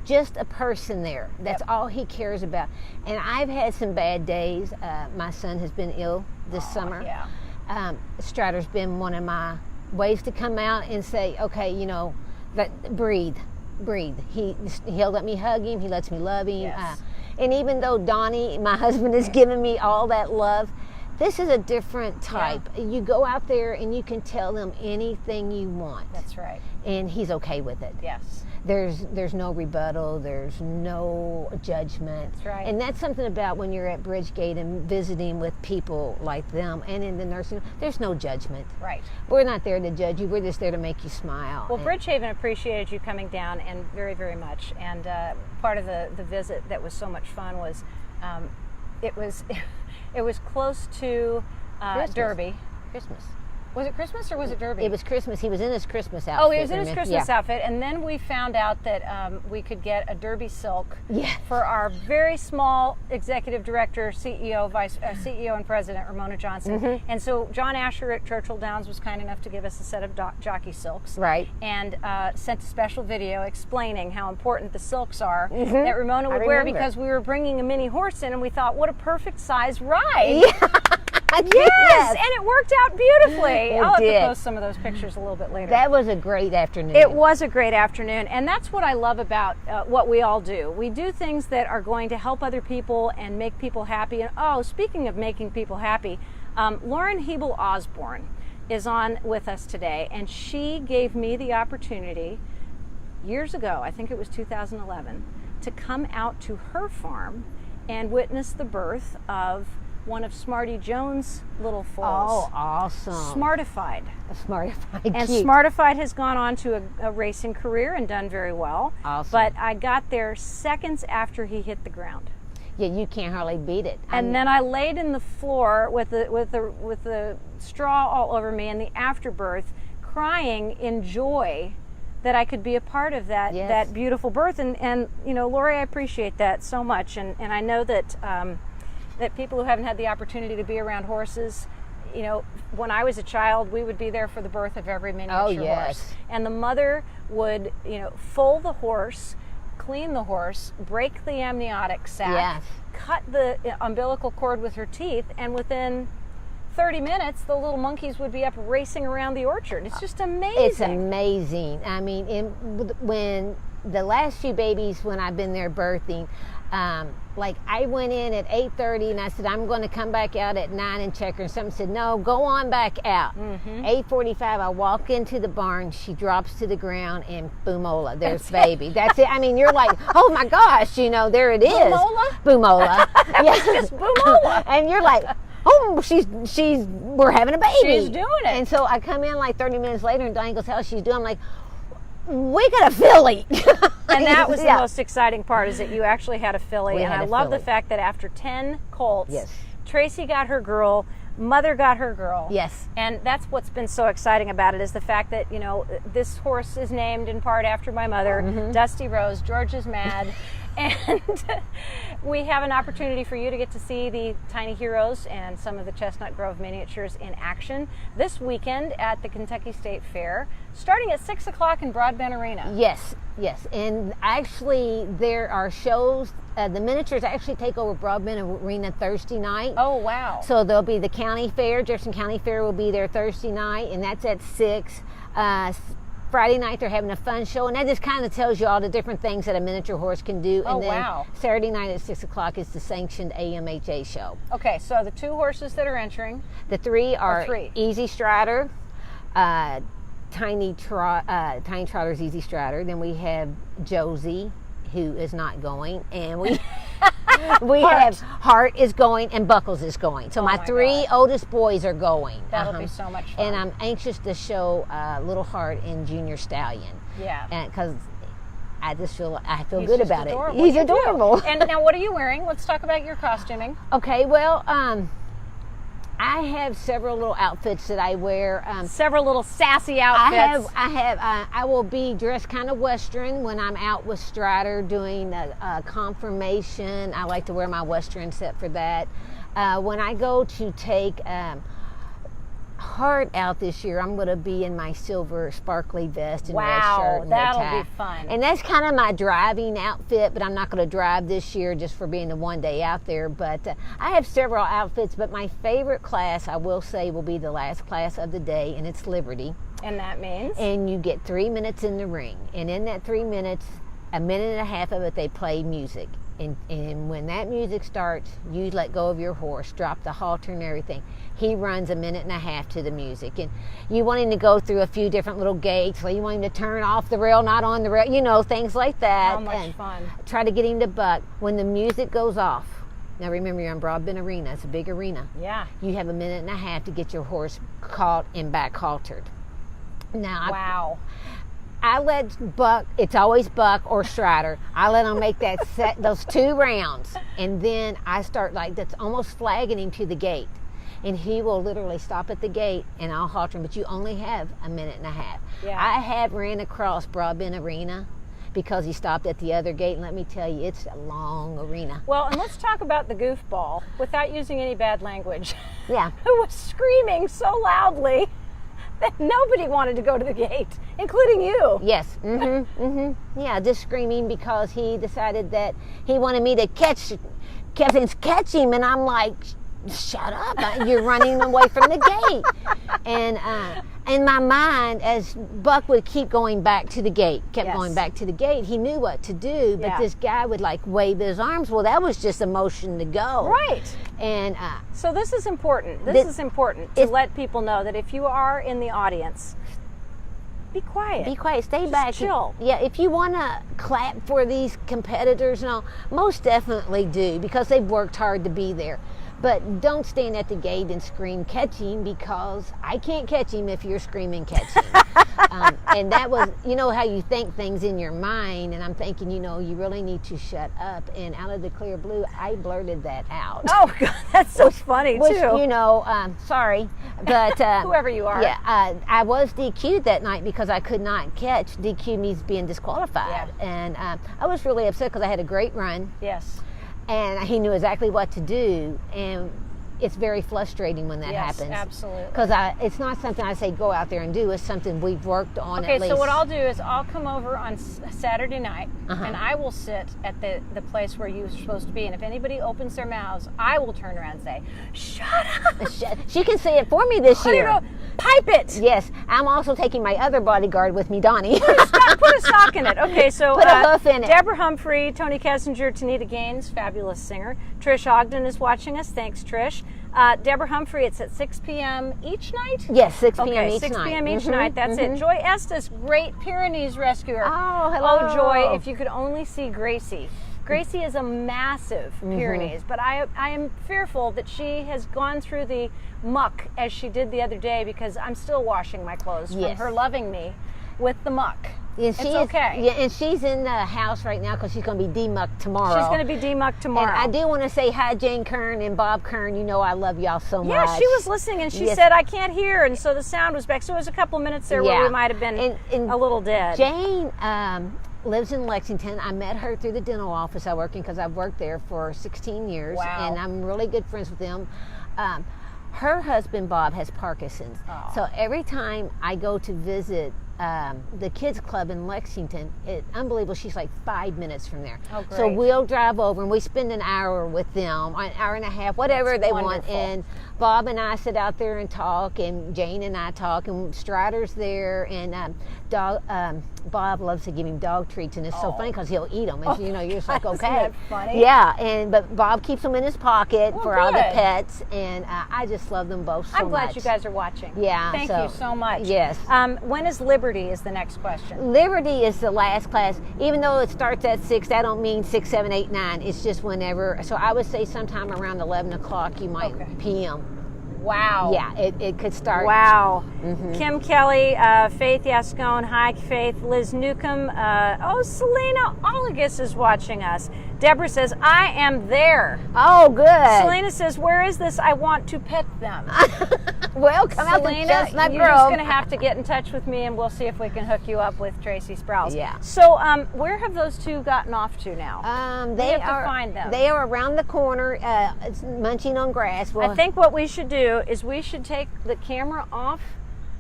just a person there. That's all he cares about. And I've had some bad days. My son has been ill this summer. Yeah. Strider's been one of my ways to come out and say, okay, breathe. He'll let me hug him. He lets me love him. Yes. And even though Donnie, my husband, has given me all that love, this is a different type. Yeah. You go out there and you can tell them anything you want. That's right. And he's okay with it. Yes. There's no rebuttal. There's no judgment. That's right. And that's something about when you're at Bridgegate and visiting with people like them and in the nursing home. There's no judgment. Right. We're not there to judge you. We're just there to make you smile. Well, Bridgehaven appreciated you coming down, and very, very much. And part of the visit that was so much fun was it was close to Derby. Christmas. Was it Christmas or was it Derby? It was Christmas. He was in his Christmas outfit. Oh, he was in his Christmas outfit. And then we found out that we could get a Derby silk for our very small executive director, CEO and president, Ramona Johnson. Mm-hmm. And so John Asher at Churchill Downs was kind enough to give us a set of jockey silks. Right. And sent a special video explaining how important the silks are that Ramona would wear, because we were bringing a mini horse in, and we thought, what a perfect size ride. Yeah. Yes, and it worked out beautifully. I'll have to post some of those pictures a little bit later. That was a great afternoon. It was a great afternoon, and that's what I love about what we all do. We do things that are going to help other people and make people happy. And speaking of making people happy, Lauren Hebel Osborne is on with us today, and she gave me the opportunity years ago, I think it was 2011, to come out to her farm and witness the birth of one of Smarty Jones' little foals. Oh, awesome. Smartified. Smartified. And cute. Smartified has gone on to a racing career and done very well. Awesome. But I got there seconds after he hit the ground. Yeah, you can't hardly beat it. And then I laid in the floor with the straw all over me in the afterbirth, crying in joy that I could be a part of that beautiful birth. And Lori, I appreciate that so much. And I know that that people who haven't had the opportunity to be around horses, when I was a child, we would be there for the birth of every miniature horse. And the mother would, foal the horse, clean the horse, break the amniotic sac, cut the umbilical cord with her teeth, and within 30 minutes, the little monkeys would be up racing around the orchard. It's just amazing. It's amazing. I mean, when the last few babies, when I've been there birthing, I went in at 8:30 and I said, I'm going to come back out at 9 and check her. And someone said, no, go on back out. 8:45, I walk into the barn, she drops to the ground, and boomola, there's baby. That's it. I mean, you're like, oh my gosh, there it is. Boomola? Boomola. It's just boomola. And you're like, oh, we're having a baby. She's doing it. And so I come in like 30 minutes later, and Donnie goes, how's she doing? I'm like, we got a filly. And that was the most exciting part, is that you actually had a filly. And I love the fact that after 10 colts, Tracy got her girl, Mother got her girl. Yes. And that's what's been so exciting about it, is the fact that, you know, this horse is named in part after my mother, Dusty Rose. George is mad. And we have an opportunity for you to get to see the Tiny Heroes and some of the Chestnut Grove miniatures in action this weekend at the Kentucky State Fair, starting at 6 o'clock in Broadbent Arena. Yes. And actually, there are shows. The miniatures actually take over Broadbent Arena Thursday night. Oh, wow. So there'll be the county fair. Jefferson County Fair will be there Thursday night, and that's at 6. Friday night they're having a fun show, and that just kind of tells you all the different things that a miniature horse can do. And then Saturday night at 6 o'clock is the sanctioned AMHA show. Okay, so the 2 horses that are entering. The 3 are Easy Strider, Tiny Trotter's Easy Strider. Then we have Josie, who is not going, and we have Hart is going, and Buckles is going. So my 3 oldest boys are going. That'll be so much fun. And I'm anxious to show Little Hart and Junior Stallion. Yeah. Because I feel good about adorable. He's adorable. And now, what are you wearing? Let's talk about your costuming. Okay. Well, I have several little outfits that I wear. Several little sassy outfits. I will be dressed kind of Western when I'm out with Strider doing a confirmation. I like to wear my Western set for that. When I go to take Hart out this year, I'm going to be in my silver sparkly vest and red shirt and that'll tie. be fun. And that's kind of my driving outfit, but I'm not going to drive this year just for being the one day out there. But I have several outfits, but my favorite class, I will say, will be the last class of the day, and it's Liberty. And that means? And you get 3 minutes in the ring. And in that 3 minutes, a minute and a half of it, they play music. And when that music starts, you let go of your horse, drop the halter and everything. He runs a minute and a half to the music. And you want him to go through a few different little gates. Like you want him to turn off the rail, not on the rail, you know, things like that. How much fun. Try to get him to buck. When the music goes off, now remember, you're in Broadbent Arena. It's a big arena. Yeah. You have a minute and a half to get your horse caught and back haltered. Now, I let Buck, it's always Buck or Strider, I let him make that set, those 2 rounds, and then I start that's almost flagging him to the gate. And he will literally stop at the gate, and I'll halter him, but you only have a minute and a half. Yeah. I have ran across Broadbent Arena because he stopped at the other gate, and let me tell you, it's a long arena. Well, and let's talk about the goofball, without using any bad language. Yeah. Who was screaming so loudly that nobody wanted to go to the gate, including you. Yes. Yeah, just screaming because he decided that he wanted me to catch him, and I'm like, shut up, you're running away from the gate. And in my mind, as Buck would keep going back to the gate, going back to the gate, he knew what to do, but this guy would wave his arms. Well, that was just a motion to go. Right. And so this is important. This is important to let people know that if you are in the audience, be quiet. Be quiet. Stay back. Chill. Yeah, if you want to clap for these competitors and all, most definitely do, because they've worked hard to be there. But don't stand at the gate and scream, catch him, because I can't catch him if you're screaming, catch him. And that was, you know how you think things in your mind, and I'm thinking, you really need to shut up. And out of the clear blue, I blurted that out. Oh, God, that's so funny, too. Sorry. But whoever you are. Yeah, I was DQ'd that night because I could not catch. DQ means being disqualified. Yeah. And I was really upset because I had a great run. Yes. And he knew exactly what to do, and it's very frustrating when that happens. Yes, absolutely. Because it's not something I say go out there and do. It's something we've worked on at least. Okay, so what I'll do is I'll come over on Saturday night, and I will sit at the place where you're supposed to be. And if anybody opens their mouths, I will turn around and say, shut up. She can say it for me this year. Pipe it. Yes. I'm also taking my other bodyguard with me, Donnie. Put a sock in it. Okay, so put a hoof in it. Deborah Humphrey, Tony Kessinger, Tanita Gaines, fabulous singer. Trish Ogden is watching us. Thanks, Trish. Deborah Humphrey, it's at 6 p.m. each night? Yes, 6 p.m. Okay, each 6 night. p.m. each night. That's it. Joy Estes, Great Pyrenees rescuer. Oh, hello. Oh, Joy, if you could only see Gracie. Gracie is a massive Pyrenees, but I am fearful that she has gone through the muck as she did the other day, because I'm still washing my clothes from her loving me with the muck. And it's okay. Yeah, and she's in the house right now because she's going to be demucked tomorrow. She's going to be demucked tomorrow. And I do want to say hi, Jane Kern and Bob Kern. You know I love y'all so much. Yeah, she was listening, and she said, I can't hear, and so the sound was back. So it was a couple minutes there where we might have been a little dead. Jane lives in Lexington. I met her through the dental office I work in, because I've worked there for 16 years. Wow. And I'm really good friends with them. Her husband, Bob, has Parkinson's. Oh. So every time I go to visit the kids club in Lexington, it's unbelievable. She's like 5 minutes from there. Oh, great. So we'll drive over and we spend an hour with them, an hour and a half, whatever they want. And Bob and I sit out there and talk, and Jane and I talk, and Strider's there, and Bob loves to give him dog treats, and it's so funny because he'll eat them, and you know, you're just like, okay. Isn't that funny? Yeah, but Bob keeps them in his pocket for all the good. Pets, and I just love them both so much. I'm glad you guys are watching. Yeah. Thank you so much. Yes. When is Liberty is the next question. Liberty is the last class. Even though it starts at 6, that don't mean 6, 7, 8, 9. It's just whenever. So I would say sometime around 11 o'clock you might PM. Wow. Yeah, it could start. Wow. Mm-hmm. Kim Kelly, Faith Yascone, hi Faith, Liz Newcomb, Selena Olagus is watching us. Deborah says, I am there. Oh, good. Selena says, where is this? I want to pet them. Well, come out to Chestnut Grove. You're just going to have to get in touch with me, and we'll see if we can hook you up with Tracy Sprowles. Yeah. So, where have those two gotten off to now? They have to find them. They are around the corner, munching on grass. I think what we should do is we should take the camera off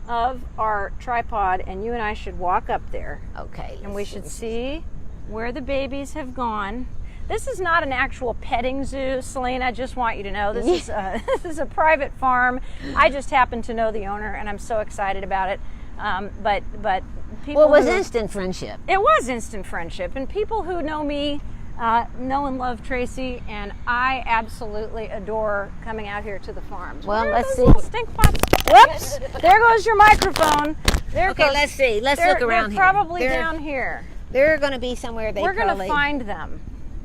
of our tripod, and you and I should walk up there. Okay. And we should see where the babies have gone. This is not an actual petting zoo, Selena. I just want you to know this is a private farm. I just happen to know the owner, and I'm so excited about it. But people. Well, it was instant friendship. It was instant friendship, and people who know me know and love Tracy, and I absolutely adore coming out here to the farm. Well, let's see. Little stink pots. Whoops! There goes your microphone. There okay, goes. let's see. Let's look around here. Probably down here. They're going to be somewhere. We're going to find them.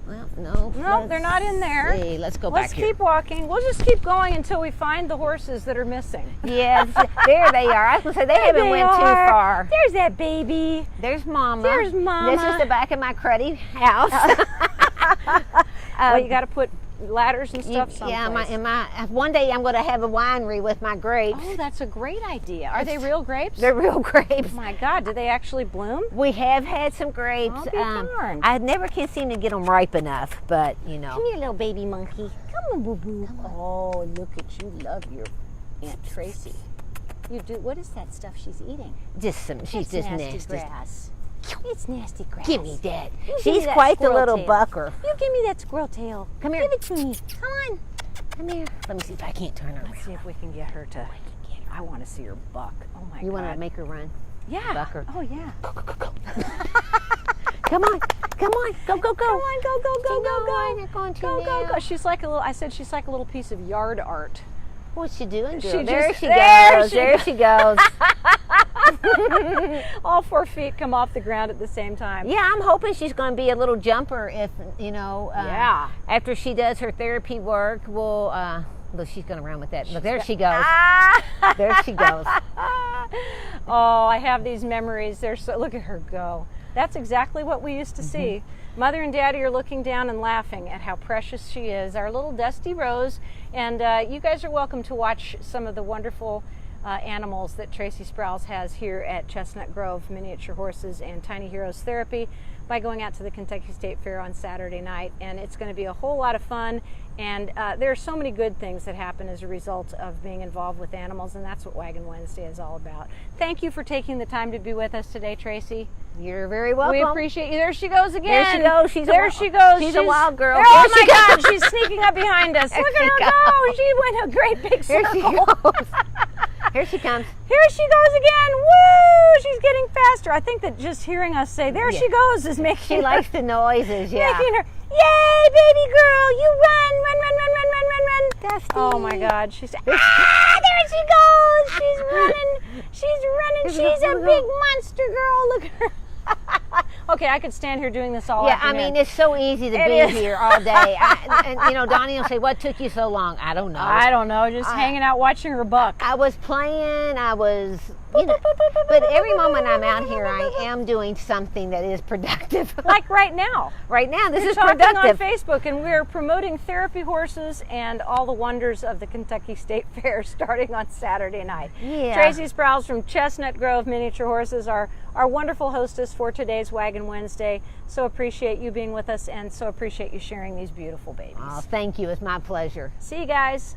Well, no, they're not in there. See. Let's go back here. Let's keep walking. We'll just keep going until we find the horses that are missing. Yes, there they are. I was going to say they haven't went too far. There's that baby. There's Mama. There's Mama. This is the back of my cruddy house. Well, you got to put ladders and stuff someplace. Yeah, one day I'm going to have a winery with my grapes. Oh, that's a great idea. Are they real grapes? They're real grapes. Oh my God, do they actually bloom? We have had some grapes. I'll be darned. I never can seem to get them ripe enough, but you know. Come here, little baby monkey. Come on, boo boo. Oh, look at you. Love your Aunt Tracy. You do. What is that stuff she's eating? She's just nasty. Grass. It's nasty grass. Give me that. She's quite the little bucker. You give me that squirrel tail. Come here. Give it to me. Come on. Come here. Let me see if I can't turn her around. Let's see if we can get her to. I want to see her buck. Oh my God. You want to make her run? Yeah. Buck her. Oh yeah. Go. Come on. Come on. Go. Come on. Go. They're going to Go. She's like a little. I said she's like a little piece of yard art. What's she doing? There she goes. All 4 feet come off the ground at the same time. Yeah, I'm hoping she's going to be a little jumper if, after she does her therapy work, we'll, look, she's going to run with that. Look, there she goes. There she goes. Oh, I have these memories. Look at her go. That's exactly what we used to see. Mother and Daddy are looking down and laughing at how precious she is, our little Dusty Rose. And you guys are welcome to watch some of the wonderful animals that Tracy Sprowles has here at Chestnut Grove Miniature Horses and Tiny Heroes Therapy by going out to the Kentucky State Fair on Saturday night. And it's going to be a whole lot of fun. And there are so many good things that happen as a result of being involved with animals, and that's what Wagon Wednesday is all about. Thank you for taking the time to be with us today, Tracy. You're very welcome. We appreciate you. There she goes again. There she goes. She's a wild girl. Oh my God, she's sneaking up behind us. Look at her go. She went a great big circle. Here she comes. Here she goes again. Woo! She's getting faster. I think that just hearing us say, there she goes, is making She likes the noises, yeah. Making her, yay, baby girl, you run. Dusty. Oh my God, she's there she goes. She's running. She's a big monster girl. Look at her. Okay, I could stand here doing this all afternoon. I mean, it's so easy to be here all day. And you know, Donnie will say, "What took you so long?" I don't know. Just hanging out watching her buck. I was playing. I was, you know, but every moment I'm out here, I am doing something that is productive. Like right now. Right now, this is talking productive. on Facebook, and we're promoting therapy horses and all the wonders of the Kentucky State Fair starting on Saturday night. Yeah. Tracy Sprowles from Chestnut Grove Minature Horses, our wonderful hostess for today's Wagon Wednesday. So appreciate you being with us, and so appreciate you sharing these beautiful babies. Oh, thank you. It's my pleasure. See you guys.